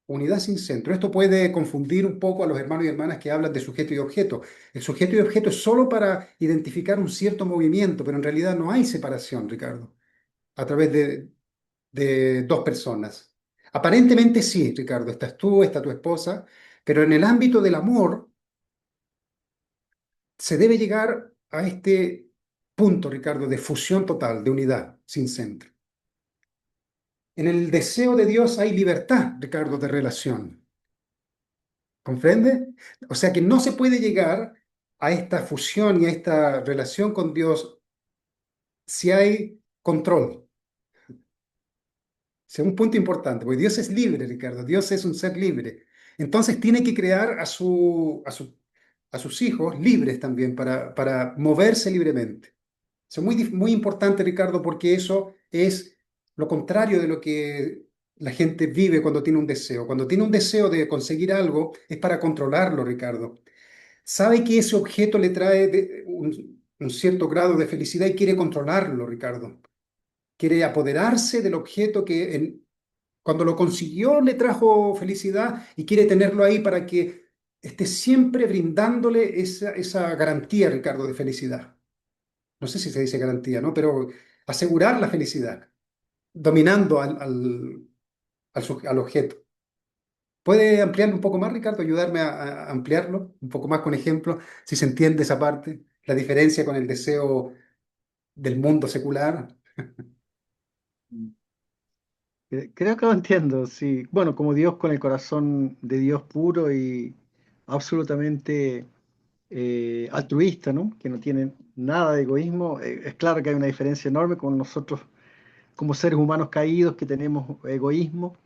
Unidad sin centro. Esto puede confundir un poco a los hermanos y hermanas que hablan de sujeto y objeto. El sujeto y objeto es solo para identificar un cierto movimiento, pero en realidad no hay separación, Ricardo, a través de dos personas. Aparentemente sí, Ricardo, estás tú, está tu esposa, pero en el ámbito del amor se debe llegar a este punto, Ricardo, de fusión total, de unidad sin centro. En el deseo de Dios hay libertad, Ricardo, de relación. ¿Comprende? O sea que no se puede llegar a esta fusión y a esta relación con Dios si hay control. Es un punto importante, porque Dios es libre, Ricardo. Dios es un ser libre. Entonces tiene que crear a sus hijos libres también para moverse libremente. Eso es muy importante, Ricardo, porque eso es lo contrario de lo que la gente vive cuando tiene un deseo. Cuando tiene un deseo de conseguir algo, es para controlarlo, Ricardo. Sabe que ese objeto le trae un cierto grado de felicidad y quiere controlarlo, Ricardo. Quiere apoderarse del objeto que cuando lo consiguió le trajo felicidad y quiere tenerlo ahí para que esté siempre brindándole esa garantía, Ricardo, de felicidad. No sé si se dice garantía, ¿no? Pero asegurar la felicidad, dominando al objeto. ¿Puede ampliarlo un poco más, Ricardo? Ayudarme a ampliarlo un poco más con ejemplos, si se entiende esa parte, la diferencia con el deseo del mundo secular. Creo que lo entiendo, sí. Bueno, como Dios con el corazón de Dios puro y absolutamente altruista, ¿no? Que no tiene nada de egoísmo. Es claro que hay una diferencia enorme con nosotros como seres humanos caídos que tenemos egoísmo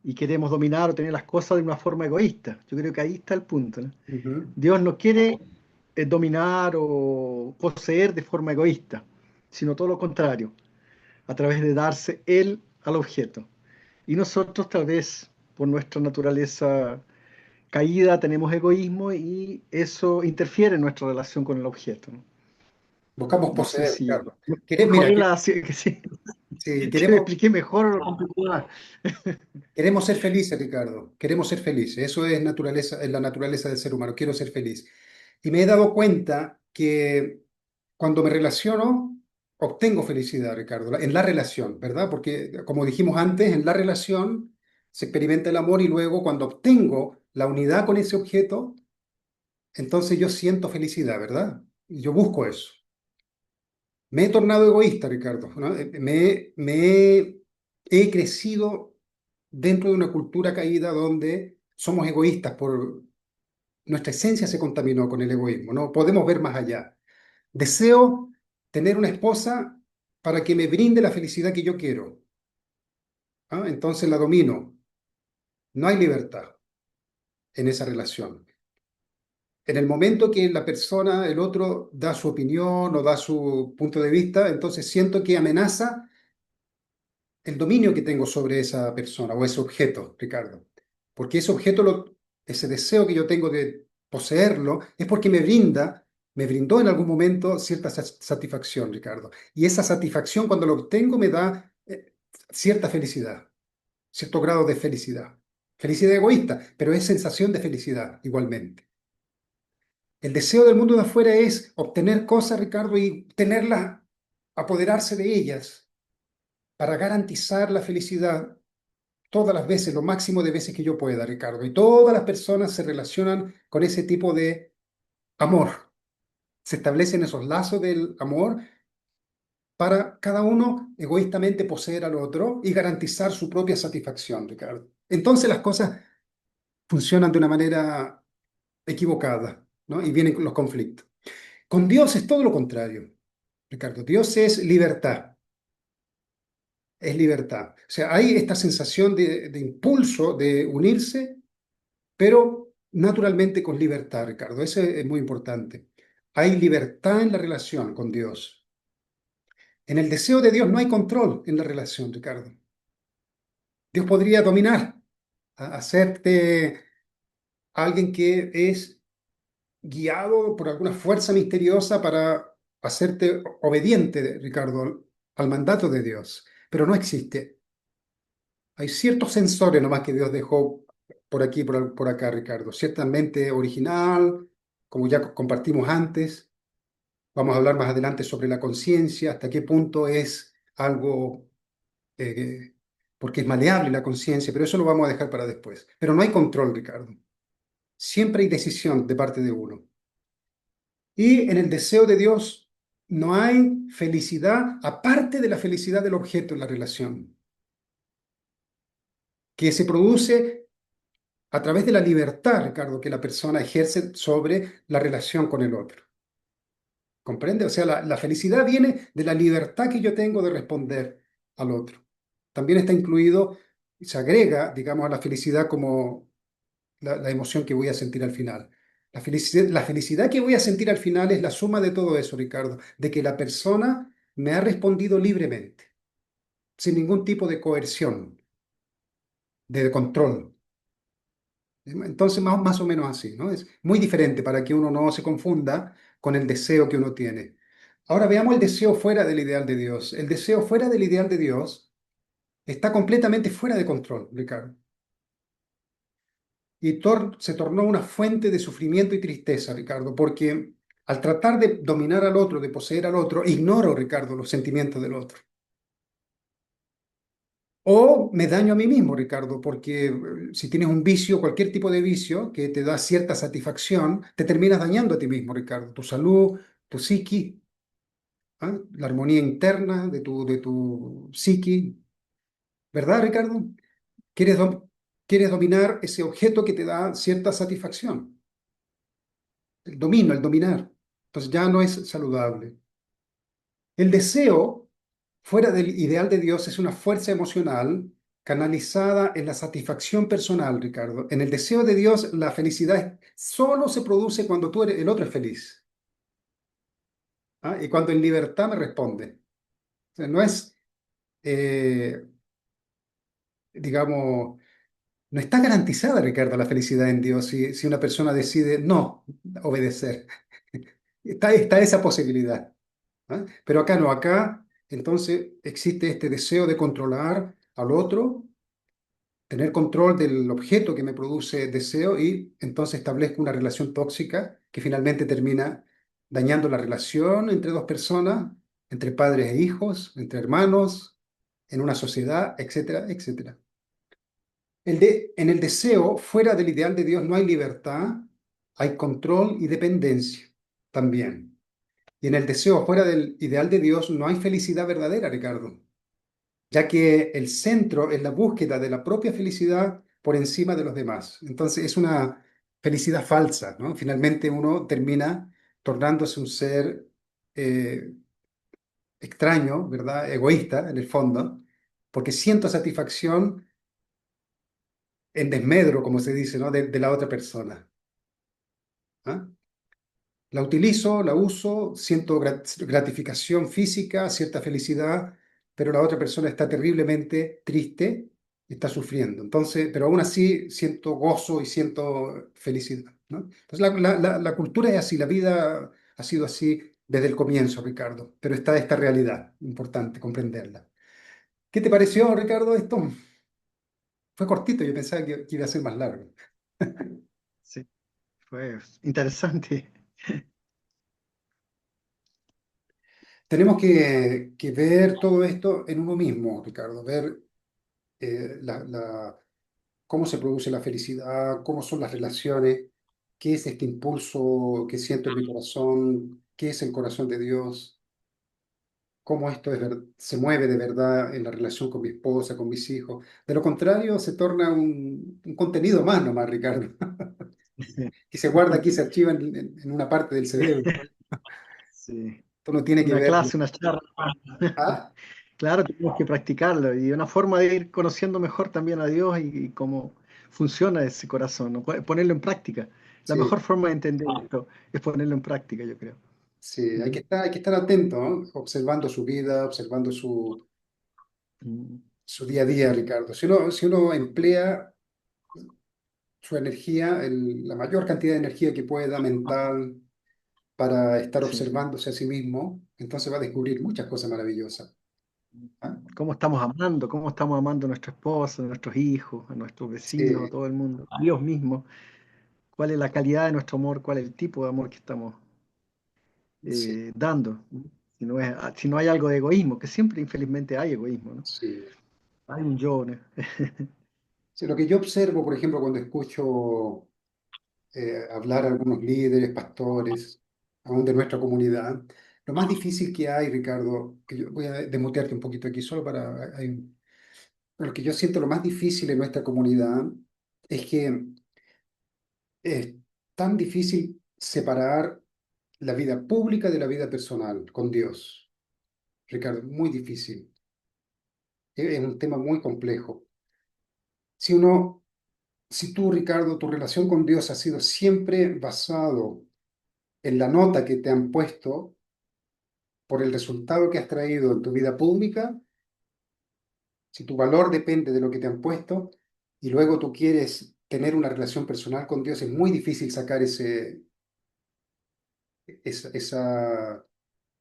y queremos dominar o tener las cosas de una forma egoísta. Yo creo que ahí está el punto, ¿no? Ujú. Dios no quiere dominar o poseer de forma egoísta, sino todo lo contrario, a través de darse Él al objeto. Y nosotros tal vez por nuestra naturaleza caída tenemos egoísmo y eso interfiere en nuestra relación con el objeto, ¿no? Buscamos No sé poseer, si Ricardo. mejoré la, Sí, si me expliqué mejor o lo compliqué más. queremos ser felices, Ricardo. Queremos ser felices. Eso es naturaleza, es la naturaleza del ser humano. Quiero ser feliz. Y me he dado cuenta que cuando me relaciono, obtengo felicidad, Ricardo, en la relación, ¿verdad? Porque, como dijimos antes, en la relación se experimenta el amor y luego cuando obtengo la unidad con ese objeto, entonces yo siento felicidad, ¿verdad? Y yo busco eso. Me he tornado egoísta, Ricardo, ¿no? He crecido dentro de una cultura caída donde somos egoístas por nuestra esencia se contaminó con el egoísmo, no podemos ver más allá. Deseo tener una esposa para que me brinde la felicidad que yo quiero. ¿Ah? Entonces la domino. No hay libertad en esa relación. En el momento que la persona, el otro, da su opinión o da su punto de vista, entonces siento que amenaza el dominio que tengo sobre esa persona o ese objeto, Ricardo. Porque ese objeto, ese deseo que yo tengo de poseerlo, es porque me brindó en algún momento cierta satisfacción, Ricardo. Y esa satisfacción cuando lo obtengo me da cierta felicidad, cierto grado de felicidad. Felicidad egoísta, pero es sensación de felicidad igualmente. El deseo del mundo de afuera es obtener cosas, Ricardo, y tenerlas, apoderarse de ellas para garantizar la felicidad todas las veces, lo máximo de veces que yo pueda, Ricardo. Y todas las personas se relacionan con ese tipo de amor. Se establecen esos lazos del amor para cada uno egoístamente poseer al otro y garantizar su propia satisfacción, Ricardo. Entonces las cosas funcionan de una manera equivocada, ¿no? Y vienen los conflictos. Con Dios es todo lo contrario, Ricardo. Dios es libertad, es libertad. O sea, hay esta sensación de impulso de unirse pero naturalmente con libertad, Ricardo. Eso es muy importante. Hay libertad en la relación con Dios. En el deseo de Dios no hay control en la relación, Ricardo. Dios podría dominar, hacerte alguien que es guiado por alguna fuerza misteriosa para hacerte obediente, Ricardo, al mandato de Dios. Pero no existe. Hay ciertos sensores nomás que Dios dejó por aquí, por acá, Ricardo. Ciertamente original, como ya compartimos antes. Vamos a hablar más adelante sobre la conciencia, hasta qué punto es algo, eh, porque es maleable la conciencia, pero eso lo vamos a dejar para después. Pero no hay control, Ricardo. Siempre hay decisión de parte de uno. Y en el deseo de Dios no hay felicidad aparte de la felicidad del objeto en la relación, que se produce a través de la libertad, Ricardo, que la persona ejerce sobre la relación con el otro. ¿Comprende? O sea, la felicidad viene de la libertad que yo tengo de responder al otro. También está incluido, se agrega, digamos, a la felicidad como la emoción que voy a sentir al final. La felicidad que voy a sentir al final es la suma de todo eso, Ricardo, de que la persona me ha respondido libremente, sin ningún tipo de coerción, de control. Entonces, más o menos así, ¿no? Es muy diferente para que uno no se confunda con el deseo que uno tiene. Ahora veamos el deseo fuera del ideal de Dios. El deseo fuera del ideal de Dios está completamente fuera de control, Ricardo. Y se tornó una fuente de sufrimiento y tristeza, Ricardo, porque al tratar de dominar al otro, de poseer al otro, ignoro, Ricardo, los sentimientos del otro. O me daño a mí mismo, Ricardo, porque si tienes un vicio, cualquier tipo de vicio que te da cierta satisfacción, te terminas dañando a ti mismo, Ricardo. Tu salud, tu psiqui, ¿ah? La armonía interna de tu psiqui. ¿Verdad, Ricardo? Quieres, quieres dominar ese objeto que te da cierta satisfacción. El domino, el dominar. Entonces ya no es saludable. El deseo, fuera del ideal de Dios, es una fuerza emocional canalizada en la satisfacción personal, Ricardo. En el deseo de Dios, la felicidad solo se produce cuando el otro es feliz. ¿Ah? Y cuando en libertad me responde. O sea, no es, eh, digamos, no está garantizada, Ricardo, la felicidad en Dios si una persona decide no obedecer. Está esa posibilidad. ¿Ah? Pero acá no, acá entonces existe este deseo de controlar al otro, tener control del objeto que me produce deseo y entonces establezco una relación tóxica que finalmente termina dañando la relación entre dos personas, entre padres e hijos, entre hermanos, en una sociedad, etcétera, etcétera. En el deseo, fuera del ideal de Dios, no hay libertad, hay control y dependencia también. Y en el deseo fuera del ideal de Dios no hay felicidad verdadera, Ricardo, ya que el centro es la búsqueda de la propia felicidad por encima de los demás. Entonces es una felicidad falsa, ¿no? Finalmente uno termina tornándose un ser eh, extraño, ¿verdad? Egoísta en el fondo, porque siento satisfacción en desmedro, como se dice, ¿no? De la otra persona. ¿Ah? La utilizo, la uso, siento gratificación física, cierta felicidad, pero la otra persona está terriblemente triste, está sufriendo. Entonces, pero aún así siento gozo y siento felicidad, ¿no? Entonces, la cultura es así, la vida ha sido así desde el comienzo, Ricardo, pero está esta realidad, importante comprenderla. ¿Qué te pareció, Ricardo, esto? Fue cortito, yo pensaba que iba a ser más largo. Sí, fue interesante. Tenemos que ver todo esto en uno mismo, Ricardo, ver cómo se produce la felicidad, cómo son las relaciones, qué es este impulso que siento en mi corazón, qué es el corazón de Dios, cómo esto se mueve de verdad en la relación con mi esposa, con mis hijos. De lo contrario, se torna un contenido más nomás, Ricardo, que se guarda aquí, se archiva en una parte del cerebro. Sí, Esto no tiene que una verlo. clase, una charla. Ah, Claro, tenemos que practicarlo y una forma de ir conociendo mejor también a Dios y cómo funciona ese corazón, ¿no? Ponerlo en práctica. La sí. mejor forma de entender esto es ponerlo en práctica, yo creo. Sí, Ujú. hay que estar atento, ¿no? Observando su vida, observando Mm. su día a día, Sí, Ricardo. Si uno emplea su energía, la mayor cantidad de energía que pueda, mental, para estar sí. observándose a sí mismo, entonces va a descubrir muchas cosas maravillosas. ¿Ah? Cómo estamos amando a nuestra esposa, a nuestros hijos, a nuestros vecinos, a Sí, todo el mundo, a Dios mismo. ¿Cuál es la calidad de nuestro amor? ¿Cuál es el tipo de amor que estamos sí, dando? Si no hay algo de egoísmo, que siempre infelizmente hay egoísmo, ¿no? sí. Hay un yo, ¿no? Sí, lo que yo observo, por ejemplo, cuando escucho hablar a algunos líderes, pastores, aún de nuestra comunidad, lo más difícil que hay, Ricardo, que yo voy a desmutearte un poquito aquí solo para... lo que yo siento lo más difícil en nuestra comunidad es que es tan difícil separar la vida pública de la vida personal con Dios. Ricardo, muy difícil. Es un tema muy complejo. Si uno, si tú, Ricardo, tu relación con Dios ha sido siempre basado en la nota que te han puesto por el resultado que has traído en tu vida pública, Si tu valor depende de lo que te han puesto y luego tú quieres tener una relación personal con Dios, es muy difícil sacar esa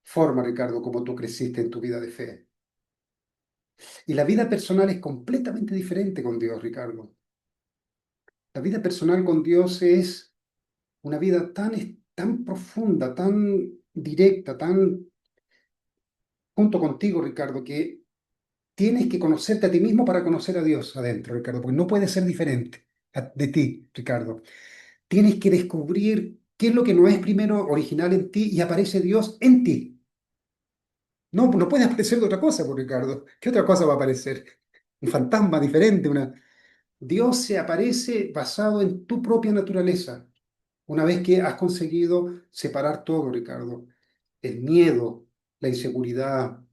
forma, Ricardo, como tú creciste en tu vida de fe. Y la vida personal es completamente diferente con Dios, Ricardo. La vida personal con Dios es una vida tan profunda, tan directa, tan junto contigo, Ricardo, que tienes que conocerte a ti mismo para conocer a Dios adentro, Ricardo, porque no puede ser diferente de ti, Ricardo. Tienes que descubrir qué es lo que no es primero original en ti y aparece Dios en ti. No, no puede aparecer de otra cosa, pues, Ricardo. ¿Qué otra cosa va a aparecer? Un fantasma diferente, una... Dios se aparece basado en tu propia naturaleza. Una vez que has conseguido separar todo, Ricardo, el miedo, la inseguridad,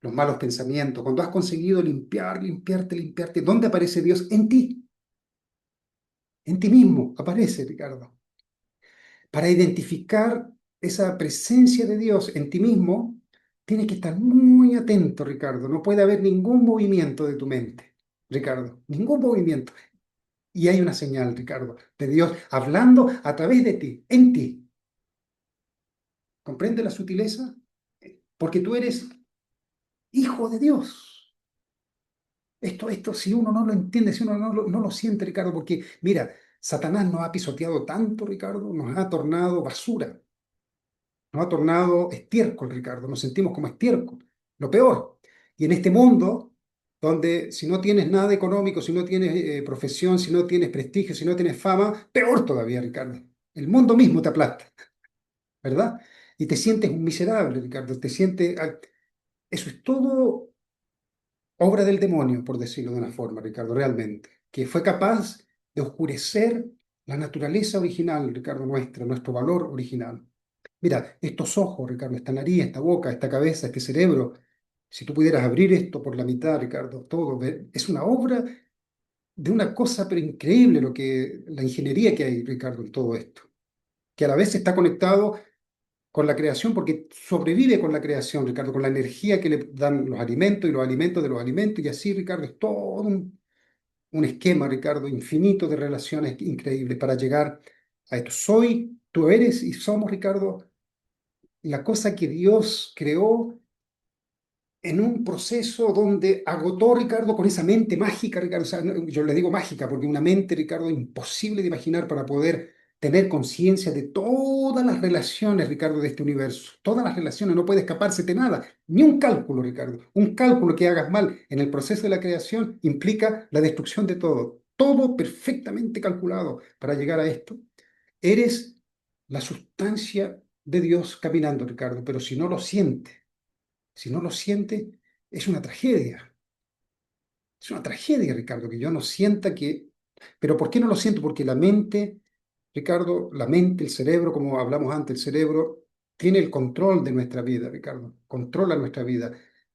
los malos pensamientos, cuando has conseguido limpiarte, ¿dónde aparece Dios? En ti mismo aparece, Ricardo. Para identificar esa presencia de Dios en ti mismo, tienes que estar muy atento, Ricardo. No puede haber ningún movimiento de tu mente, Ricardo, ningún movimiento. Y hay una señal, Ricardo, de Dios hablando a través de ti, en ti. ¿Comprende la sutileza? Porque tú eres hijo de Dios. Esto, si uno no lo entiende, si uno no lo siente, Ricardo, porque mira, Satanás nos ha pisoteado tanto, Ricardo, nos ha tornado basura, nos ha tornado estiércol, Ricardo, nos sentimos como estiércol, lo peor. Y en este mundo, donde si no tienes nada económico, si no tienes profesión, si no tienes prestigio, si no tienes fama, peor todavía, Ricardo. El mundo mismo te aplasta, ¿verdad? Y te sientes un miserable, Ricardo, te sientes... Eso es todo obra del demonio, por decirlo de una forma, Ricardo, realmente, que fue capaz de oscurecer la naturaleza original, Ricardo, nuestra, nuestro valor original. Mira, estos ojos, Ricardo, esta nariz, esta boca, esta cabeza, este cerebro, si tú pudieras abrir esto por la mitad, Ricardo, todo, es una obra de una cosa pero increíble la ingeniería que hay, Ricardo, en todo esto, que a la vez está conectado con la creación porque sobrevive con la creación, Ricardo, con la energía que le dan los alimentos y los alimentos de los alimentos y así, Ricardo, es todo un esquema, Ricardo, infinito de relaciones increíbles para llegar a esto. Tú eres y somos, Ricardo, la cosa que Dios creó en un proceso donde agotó, Ricardo, con esa mente mágica, Ricardo, o sea, yo le digo mágica porque una mente, Ricardo, imposible de imaginar para poder tener conciencia de todas las relaciones, Ricardo, de este universo. Todas las relaciones, no puede escaparse de nada, ni un cálculo, Ricardo. Un cálculo que hagas mal en el proceso de la creación implica la destrucción de todo. Todo perfectamente calculado para llegar a esto. Eres la sustancia de Dios caminando, Ricardo, pero si no lo siente, es una tragedia. Es una tragedia, Ricardo, que yo no sienta que... Pero ¿por qué no lo siento? Porque la mente, Ricardo, la mente, el cerebro, como hablamos antes, el cerebro tiene el control de nuestra vida, Ricardo, controla nuestra vida.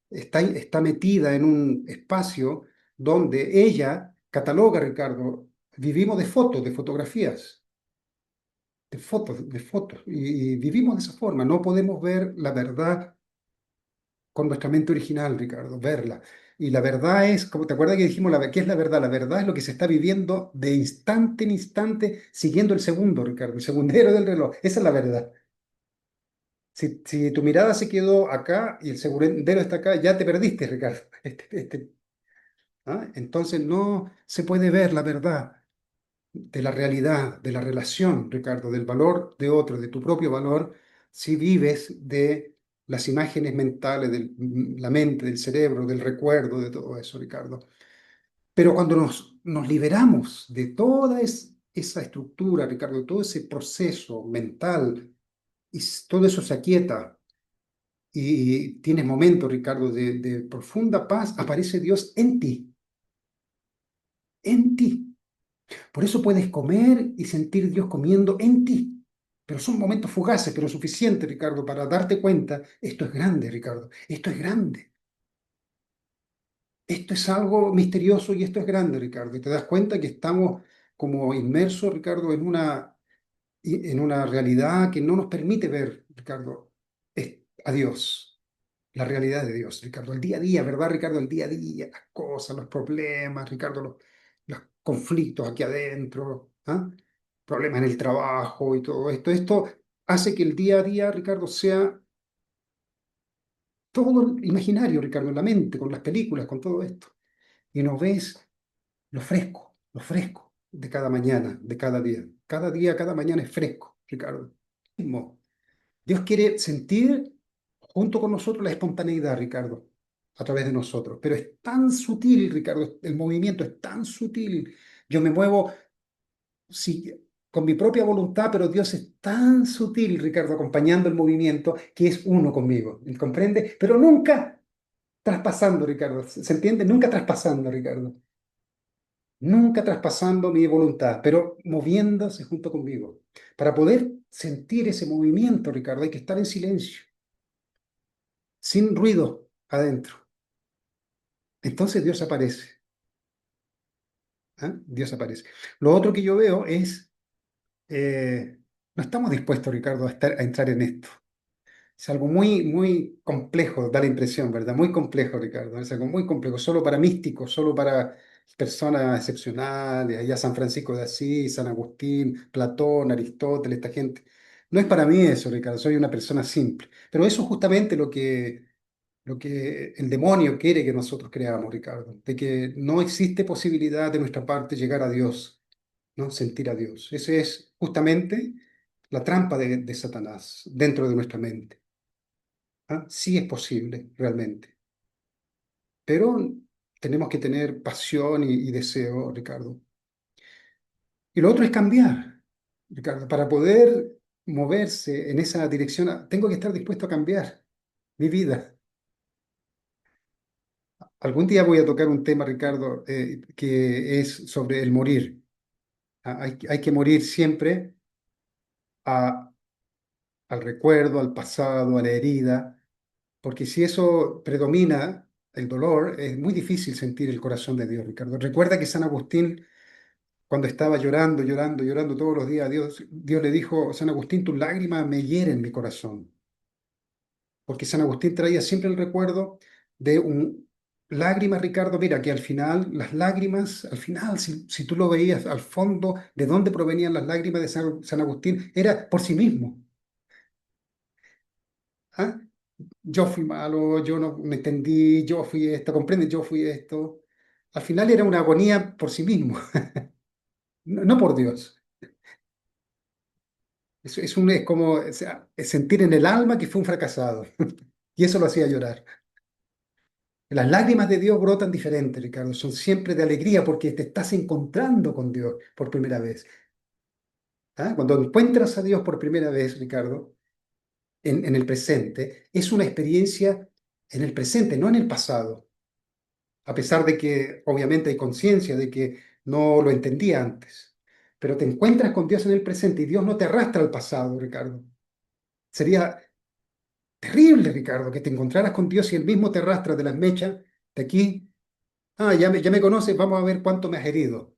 Está metida en un espacio donde ella cataloga, Ricardo, vivimos de fotos, de fotografías, de fotos, y vivimos de esa forma. No podemos ver la verdad con nuestra mente original, Ricardo, verla. Y la verdad es, como te acuerdas que dijimos, ¿qué es la verdad? La verdad es lo que se está viviendo de instante en instante, siguiendo el segundo, Ricardo, el segundero del reloj. Esa es la verdad. Si tu mirada se quedó acá y el segundero está acá, ya te perdiste, Ricardo. ¿Ah? Entonces no se puede ver la verdad de la realidad, de la relación, Ricardo, del valor de otro, de tu propio valor, si vives de las imágenes mentales, de la mente, del cerebro, del recuerdo, de todo eso, Ricardo. Pero cuando nos liberamos de toda esa estructura, Ricardo, todo ese proceso mental, todo eso se aquieta y tienes momentos, Ricardo, de profunda paz, aparece Dios en ti. Por eso puedes comer y sentir Dios comiendo en ti. Pero son momentos fugaces, pero suficientes, Ricardo, para darte cuenta, esto es grande, Ricardo, esto es grande. Esto es algo misterioso y esto es grande, Ricardo. Y te das cuenta que estamos como inmersos, Ricardo, en una realidad que no nos permite ver, Ricardo, a Dios. la realidad de Dios, Ricardo, el día a día, ¿verdad, Ricardo? El día a día, las cosas, los problemas, Ricardo, los conflictos aquí adentro, ¿ah? Problemas en el trabajo y todo esto. Esto hace que el día a día, Ricardo, sea todo imaginario, Ricardo, en la mente, con las películas, con todo esto. Y no ves lo fresco de cada mañana, de cada día. Cada día, cada mañana es fresco, Ricardo. Mismo. Dios quiere sentir junto con nosotros la espontaneidad, Ricardo, a través de nosotros. Pero es tan sutil, Ricardo, el movimiento es tan sutil. Yo me muevo sí, con mi propia voluntad, pero Dios es tan sutil, Ricardo, acompañando el movimiento, que es uno conmigo. ¿Comprende? Pero nunca traspasando, Ricardo. ¿Se entiende? Nunca traspasando, Ricardo. Nunca traspasando mi voluntad, pero moviéndose junto conmigo. Para poder sentir ese movimiento, Ricardo, hay que estar en silencio, sin ruido adentro. Entonces Dios aparece. ¿Ah? Dios aparece. Lo otro que yo veo es, no estamos dispuestos, Ricardo, a entrar en esto. Es algo muy, muy complejo, da la impresión, ¿verdad? Muy complejo, Ricardo. Es algo muy complejo, solo para místicos, solo para personas excepcionales, allá San Francisco de Asís, San Agustín, Platón, Aristóteles, esta gente. No es para mí eso, Ricardo, soy una persona simple. Pero eso es justamente lo que el demonio quiere que nosotros creamos, Ricardo, de que no existe posibilidad de nuestra parte llegar a Dios, ¿no? Sentir a Dios. Esa es justamente la trampa de Satanás dentro de nuestra mente. ¿Ah? Sí es posible, realmente. Pero tenemos que tener pasión y deseo, Ricardo. Y lo otro es cambiar, Ricardo. Para poder moverse en esa dirección, tengo que estar dispuesto a cambiar mi vida. Algún día voy a tocar un tema, Ricardo, que es sobre el morir. Hay que morir siempre a- al recuerdo, al pasado, a la herida, porque si eso predomina, el dolor, es muy difícil sentir el corazón de Dios, Ricardo. Recuerda que San Agustín, cuando estaba llorando, llorando, llorando todos los días, Dios le dijo, San Agustín, tus lágrimas me hieren mi corazón, porque San Agustín traía siempre el recuerdo de un lágrimas, Ricardo, mira, que al final, las lágrimas, al final, si tú lo veías al fondo, de dónde provenían las lágrimas de San Agustín, era por sí mismo. ¿Ah? Yo fui malo, yo no me entendí, yo fui esto, comprende, yo fui esto. Al final era una agonía por sí mismo, no, no por Dios. Es como o sea, es sentir en el alma que fue un fracasado. Y eso lo hacía llorar. Las lágrimas de Dios brotan diferente, Ricardo. Son siempre de alegría porque te estás encontrando con Dios por primera vez. ¿Ah? Cuando encuentras a Dios por primera vez, Ricardo, en el presente, es una experiencia en el presente, no en el pasado. A pesar de que obviamente hay conciencia de que no lo entendía antes. Pero te encuentras con Dios en el presente y Dios no te arrastra al pasado, Ricardo. Sería terrible, Ricardo, que te encontraras con Dios y Él mismo te arrastra de las mechas de aquí. Ah, ya me conoces, vamos a ver cuánto me has herido.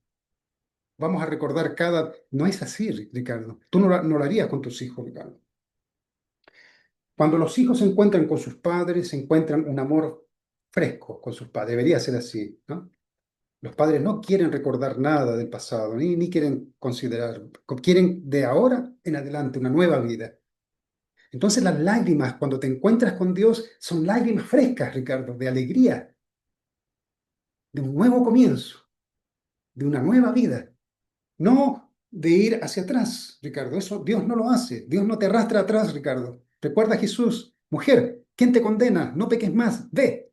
Vamos a recordar cada... No es así, Ricardo. Tú no lo harías con tus hijos, Ricardo. Cuando los hijos se encuentran con sus padres, se encuentran un amor fresco con sus padres. Debería ser así, ¿no? Los padres no quieren recordar nada del pasado, ni quieren considerar, quieren de ahora en adelante una nueva vida. Entonces las lágrimas cuando te encuentras con Dios son lágrimas frescas, Ricardo, de alegría, de un nuevo comienzo, de una nueva vida. No de ir hacia atrás, Ricardo. Eso Dios no lo hace. Dios no te arrastra atrás, Ricardo. Recuerda a Jesús, mujer, ¿quién te condena? No peques más, ve.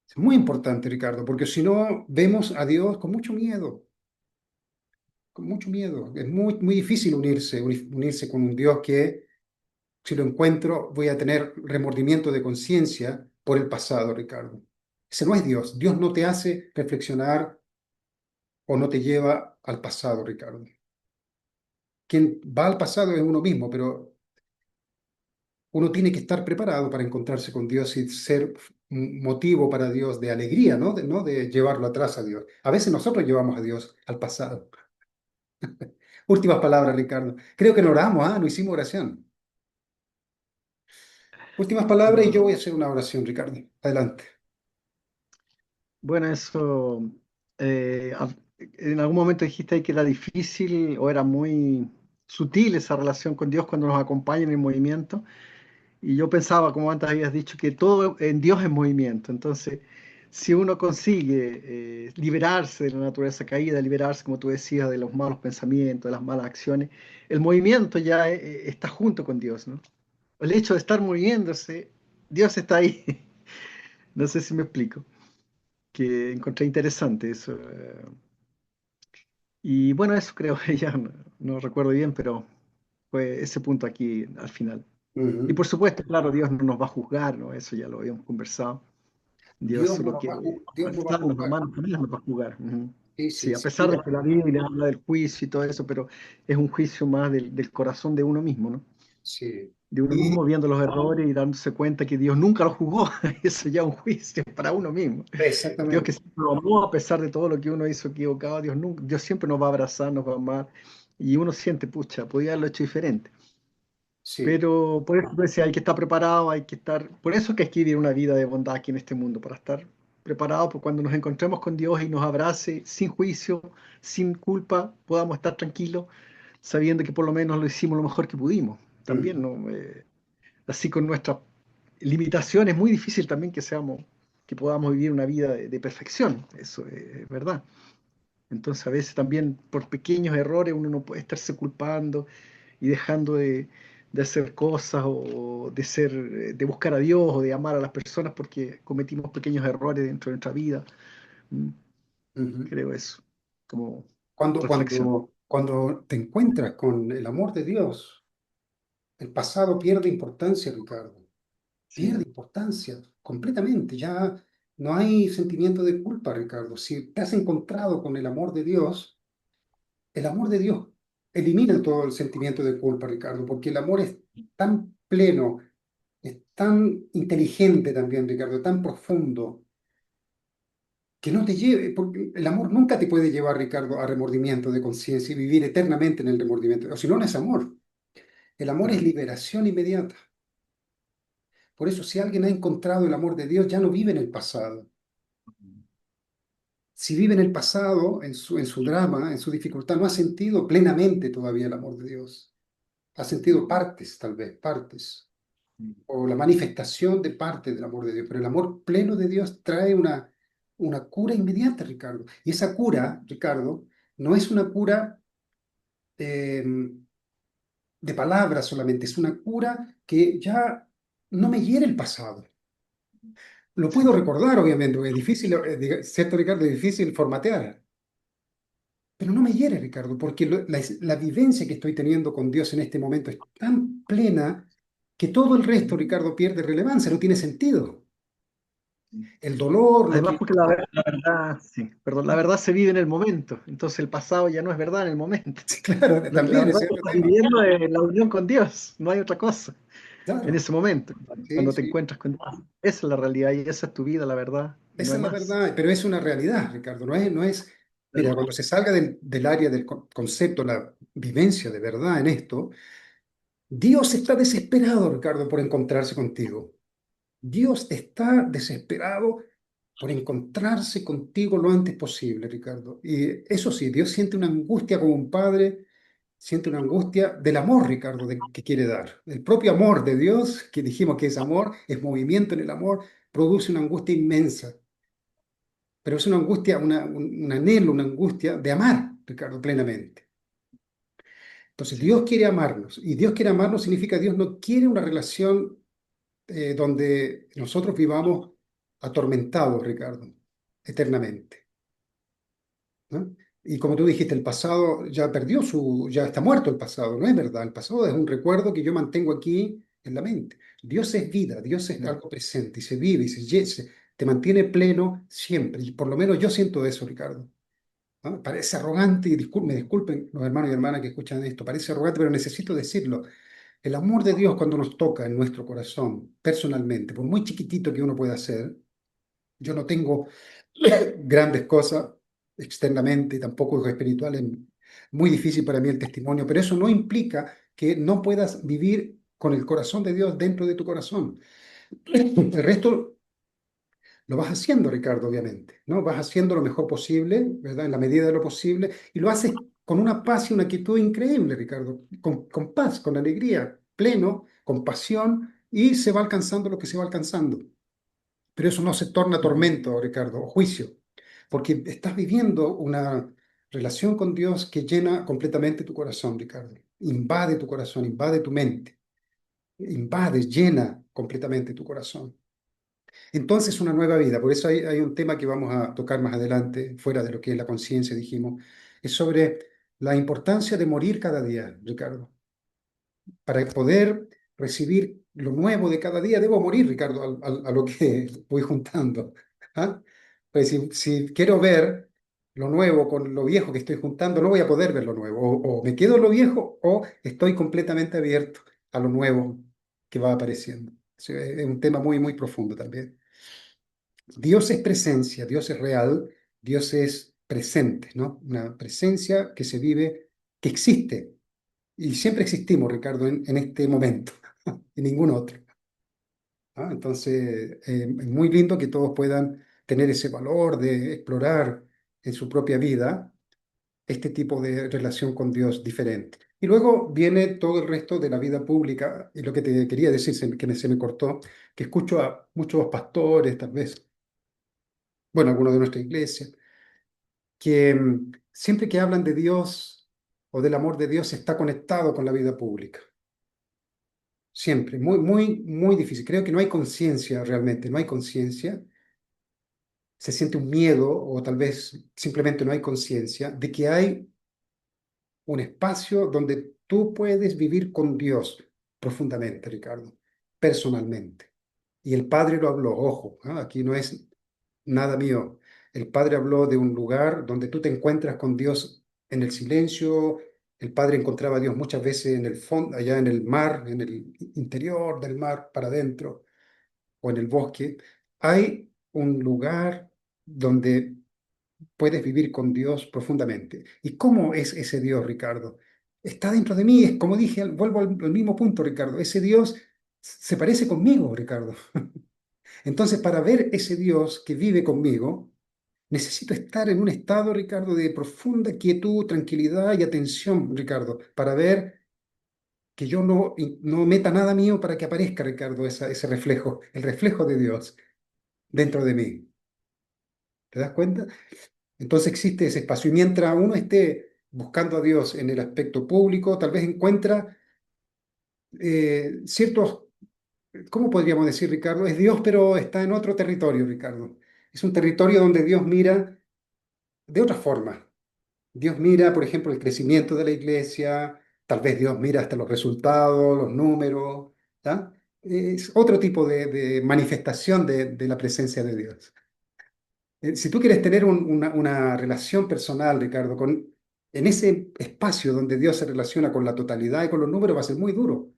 Es muy importante, Ricardo, porque si no vemos a Dios con mucho miedo, con mucho miedo. Es muy, muy difícil unirse con un Dios que, si lo encuentro, voy a tener remordimiento de conciencia por el pasado, Ricardo. Ese no es Dios. Dios no te hace reflexionar o no te lleva al pasado, Ricardo. Quien va al pasado es uno mismo, pero uno tiene que estar preparado para encontrarse con Dios y ser un motivo para Dios de alegría, ¿no? No de llevarlo atrás a Dios. A veces nosotros llevamos a Dios al pasado. Últimas palabras, Ricardo. Creo que no oramos, ¿ah? No hicimos oración. Últimas palabras y yo No. voy a hacer una oración, Ricardo. Adelante. Bueno, eso, en algún momento dijiste ahí que era difícil o era muy sutil esa relación con Dios cuando nos acompaña en el movimiento. Y yo pensaba, como antes habías dicho, que todo en Dios es movimiento. Entonces, si uno consigue liberarse de la naturaleza caída, liberarse, como tú decías, de los malos pensamientos, de las malas acciones, el movimiento ya está junto con Dios, ¿no? El hecho de estar moviéndose, Dios está ahí. No sé si me explico, que encontré interesante eso. Y bueno, eso creo que ya no recuerdo bien, pero fue ese punto aquí al final. Y Ujú. por supuesto, claro, Dios no nos va a juzgar, ¿no? Eso ya lo habíamos conversado. Dios Dios no solo nos va a, quiere Dios no va a alzarnos la juzgar. mano, también nos va a juzgar. Ujú. Sí, Sí, sí, a sí. pesar de Mira, que la Biblia habla del juicio y todo eso, pero es un juicio más del corazón de uno mismo, ¿no? sí. De uno Y mismo viendo los errores y dándose cuenta que Dios nunca lo juzgó. Eso ya es un juicio para uno mismo. Dios que exactamente. siempre lo amó a pesar de todo lo que uno hizo equivocado, Dios nunca, Dios siempre nos va a abrazar, nos va a amar. Y uno siente, pucha, podía haberlo hecho diferente. Sí. Pero por eso decía, hay que estar preparado, hay que estar, por eso es que hay que vivir una vida de bondad aquí en este mundo, para estar preparado, por cuando nos encontremos con Dios y nos abrace sin juicio, sin culpa, podamos estar tranquilos, sabiendo que por lo menos lo hicimos lo mejor que pudimos. También, Ujú, ¿no? Así con nuestras limitaciones, es muy difícil también que seamos, que podamos vivir una vida de perfección, eso es verdad. Entonces a veces también por pequeños errores uno no puede estarse culpando y dejando de hacer cosas o de ser, de buscar a Dios o de amar a las personas porque cometimos pequeños errores dentro de nuestra vida. Mm, ujú. Creo eso, como Cuando, reflexión. cuando, cuando te encuentras con el amor de Dios, el pasado pierde importancia, Ricardo. Pierde Sí, importancia completamente. Ya no hay sentimiento de culpa, Ricardo. Si te has encontrado con el amor de Dios elimina todo el sentimiento de culpa, Ricardo, porque el amor es tan pleno, es tan inteligente también, Ricardo, tan profundo, que no te lleve, porque el amor nunca te puede llevar, Ricardo, a remordimiento de conciencia y vivir eternamente en el remordimiento. O si no, no es amor. El amor es claro. liberación inmediata. Por eso, si alguien ha encontrado el amor de Dios, ya no vive en el pasado. Si vive en el pasado, en su drama, en su dificultad, no ha sentido plenamente todavía el amor de Dios. Ha sentido partes, tal vez, partes, o la manifestación de parte del amor de Dios. Pero el amor pleno de Dios trae una cura inmediata, Ricardo. Y esa cura, Ricardo, no es una cura eh, de palabras solamente, es una cura que ya no me hiere el pasado. Lo puedo Sí, recordar, obviamente, porque es difícil, ¿cierto, Ricardo? Es difícil formatear. Pero no me hiere, Ricardo, porque la vivencia que estoy teniendo con Dios en este momento es tan plena que todo el resto, Ricardo, pierde relevancia, no tiene sentido. El dolor, lo además que... porque la verdad, sí, perdón, la verdad se vive en el momento, entonces el pasado ya no es verdad en el momento. Sí, claro, La también verdad ese es que otro estás tema. viviendo es la unión con Dios, no hay otra cosa en Claro, ese momento, sí, cuando te sí. encuentras con Dios. Esa es la realidad y esa es tu vida, la verdad, y no Esa hay es la más. verdad, pero es una realidad, Ricardo. No es, mira, Claro. cuando se salga del área del concepto, la vivencia de verdad en esto, Dios está desesperado, Ricardo, por encontrarse contigo. Dios está desesperado por encontrarse contigo lo antes posible, Ricardo. Y eso sí, Dios siente una angustia como un padre, siente una angustia del amor, Ricardo, que quiere dar. El propio amor de Dios, que dijimos que es amor, es movimiento en el amor, produce una angustia inmensa. Pero es una angustia, un anhelo, una angustia de amar, Ricardo, plenamente. Entonces, Sí, Dios quiere amarnos. Y Dios quiere amarnos significa Dios no quiere una relación donde nosotros vivamos atormentados, Ricardo, eternamente. ¿No? Y como tú dijiste, el pasado ya perdió ya está muerto el pasado, no es verdad, el pasado es un recuerdo que yo mantengo aquí en la mente. Dios es vida, Dios es claro. algo presente y se vive y te mantiene pleno siempre. Y por lo menos yo siento eso, Ricardo. ¿No? Parece arrogante y me disculpen los hermanos y hermanas que escuchan esto, parece arrogante, pero necesito decirlo. El amor de Dios cuando nos toca en nuestro corazón, personalmente, por muy chiquitito que uno pueda ser, yo no tengo grandes cosas externamente, tampoco espirituales. Muy difícil para mí el testimonio, pero eso no implica que no puedas vivir. con el corazón de Dios dentro de tu corazón. El resto lo vas haciendo, Ricardo, obviamente, ¿no? Vas haciendo lo mejor posible, ¿verdad? En la medida de lo posible, y lo haces con una paz y una quietud increíble, Ricardo, con paz, con alegría, pleno, con pasión, y se va alcanzando lo que se va alcanzando. Pero eso no se torna tormento, Ricardo, o juicio, porque estás viviendo una relación con Dios que llena completamente tu corazón, Ricardo. Invade tu corazón, invade tu mente, invade, llena completamente tu corazón. Entonces, una nueva vida. Por eso hay un tema que vamos a tocar más adelante, fuera de lo que es la conciencia, dijimos, es sobre la importancia de morir cada día, Ricardo. Para poder recibir lo nuevo de cada día, debo morir, Ricardo, a lo que voy juntando. ¿Ah? Pues si quiero ver lo nuevo con lo viejo que estoy juntando, no voy a poder ver lo nuevo. O me quedo en lo viejo o estoy completamente abierto a lo nuevo que va apareciendo. Sí, es un tema muy, muy profundo también. Dios es presencia, Dios es real, Dios es presente, ¿no? Una presencia que se vive, que existe. Y siempre existimos, Ricardo, en este momento, en ningún otro. ¿Ah? Entonces, es muy lindo que todos puedan tener ese valor de explorar en su propia vida este tipo de relación con Dios diferente. Y luego viene todo el resto de la vida pública, y lo que te quería decir, se me cortó, que escucho a muchos pastores, tal vez, bueno, algunos de nuestra iglesia, que siempre que hablan de Dios o del amor de Dios está conectado con la vida pública. Siempre, muy, muy, muy difícil. Creo que no hay conciencia realmente, no hay conciencia. Se siente un miedo o tal vez simplemente no hay conciencia de que hay un espacio donde tú puedes vivir con Dios profundamente, Ricardo, personalmente. Y el Padre lo habló, ojo, ¿ah? Aquí no es nada mío. El Padre habló de un lugar donde tú te encuentras con Dios en el silencio. El Padre encontraba a Dios muchas veces en el fondo, allá en el mar, en el interior del mar, para adentro, o en el bosque. Hay un lugar donde puedes vivir con Dios profundamente. ¿Y cómo es ese Dios, Ricardo? Está dentro de mí, es como dije, vuelvo al mismo punto, Ricardo. Ese Dios se parece conmigo, Ricardo. Entonces, para ver ese Dios que vive conmigo, necesito estar en un estado, Ricardo, de profunda quietud, tranquilidad y atención, Ricardo, para ver que yo no meta nada mío para que aparezca, Ricardo, ese reflejo, el reflejo de Dios dentro de mí. ¿Te das cuenta? Entonces existe ese espacio. Y mientras uno esté buscando a Dios en el aspecto público, tal vez encuentra ciertos, ¿cómo podríamos decir, Ricardo? Es Dios, pero está en otro territorio, Ricardo. Es un territorio donde Dios mira de otra forma. Dios mira, por ejemplo, el crecimiento de la iglesia, tal vez Dios mira hasta los resultados, los números, ¿ya? Es otro tipo de manifestación de la presencia de Dios. Si tú quieres tener una relación personal, Ricardo, en ese espacio donde Dios se relaciona con la totalidad y con los números, va a ser muy duro,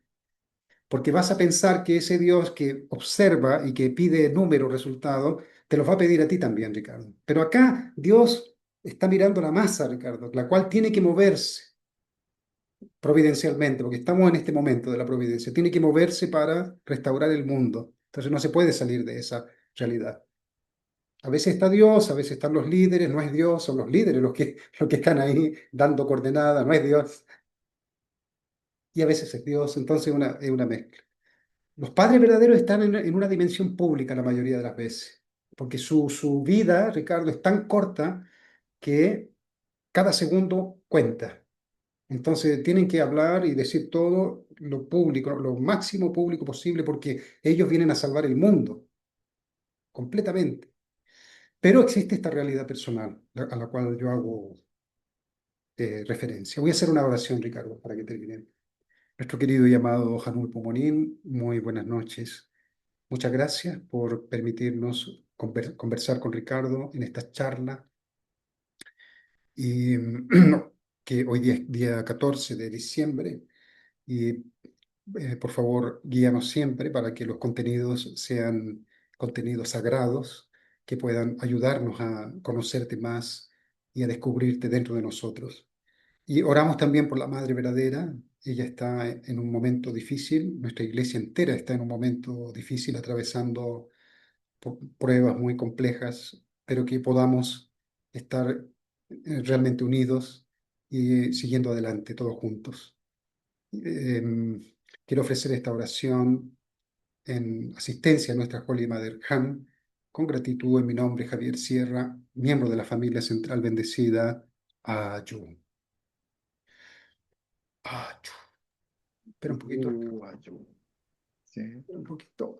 porque vas a pensar que ese Dios que observa y que pide números, resultados, te los va a pedir a ti también, Ricardo. Pero acá Dios está mirando la masa, Ricardo, la cual tiene que moverse providencialmente, porque estamos en este momento de la providencia, tiene que moverse para restaurar el mundo. Entonces no se puede salir de esa realidad. A veces está Dios, a veces están los líderes, no es Dios, son los líderes los que están ahí dando coordenadas, no es Dios. Y a veces es Dios, entonces es una mezcla. Los padres verdaderos están en una dimensión pública la mayoría de las veces, porque su vida, Ricardo, es tan corta que cada segundo cuenta. Entonces tienen que hablar y decir todo lo público, lo máximo público posible, porque ellos vienen a salvar el mundo completamente. Pero existe esta realidad personal a la cual yo hago referencia. Voy a hacer una oración, Ricardo, para que terminemos. Nuestro querido y amado Janul Pomonín, muy buenas noches. Muchas gracias por permitirnos conversar con Ricardo en esta charla y que hoy día es día 14 de diciembre y por favor guíanos siempre para que los contenidos sean contenidos sagrados que puedan ayudarnos a conocerte más y a descubrirte dentro de nosotros. Y oramos también por la Madre verdadera, ella está en un momento difícil, nuestra iglesia entera está en un momento difícil, atravesando pruebas muy complejas, pero que podamos estar realmente unidos y siguiendo adelante todos juntos. Em, Quiero ofrecer esta oración en asistencia a nuestra Holy Mother Ham, con gratitud en mi nombre, Javier Sierra, miembro de la familia central bendecida. Ayú. Ayú. Espera un poquito, Ayú. Sí. espera un poquito.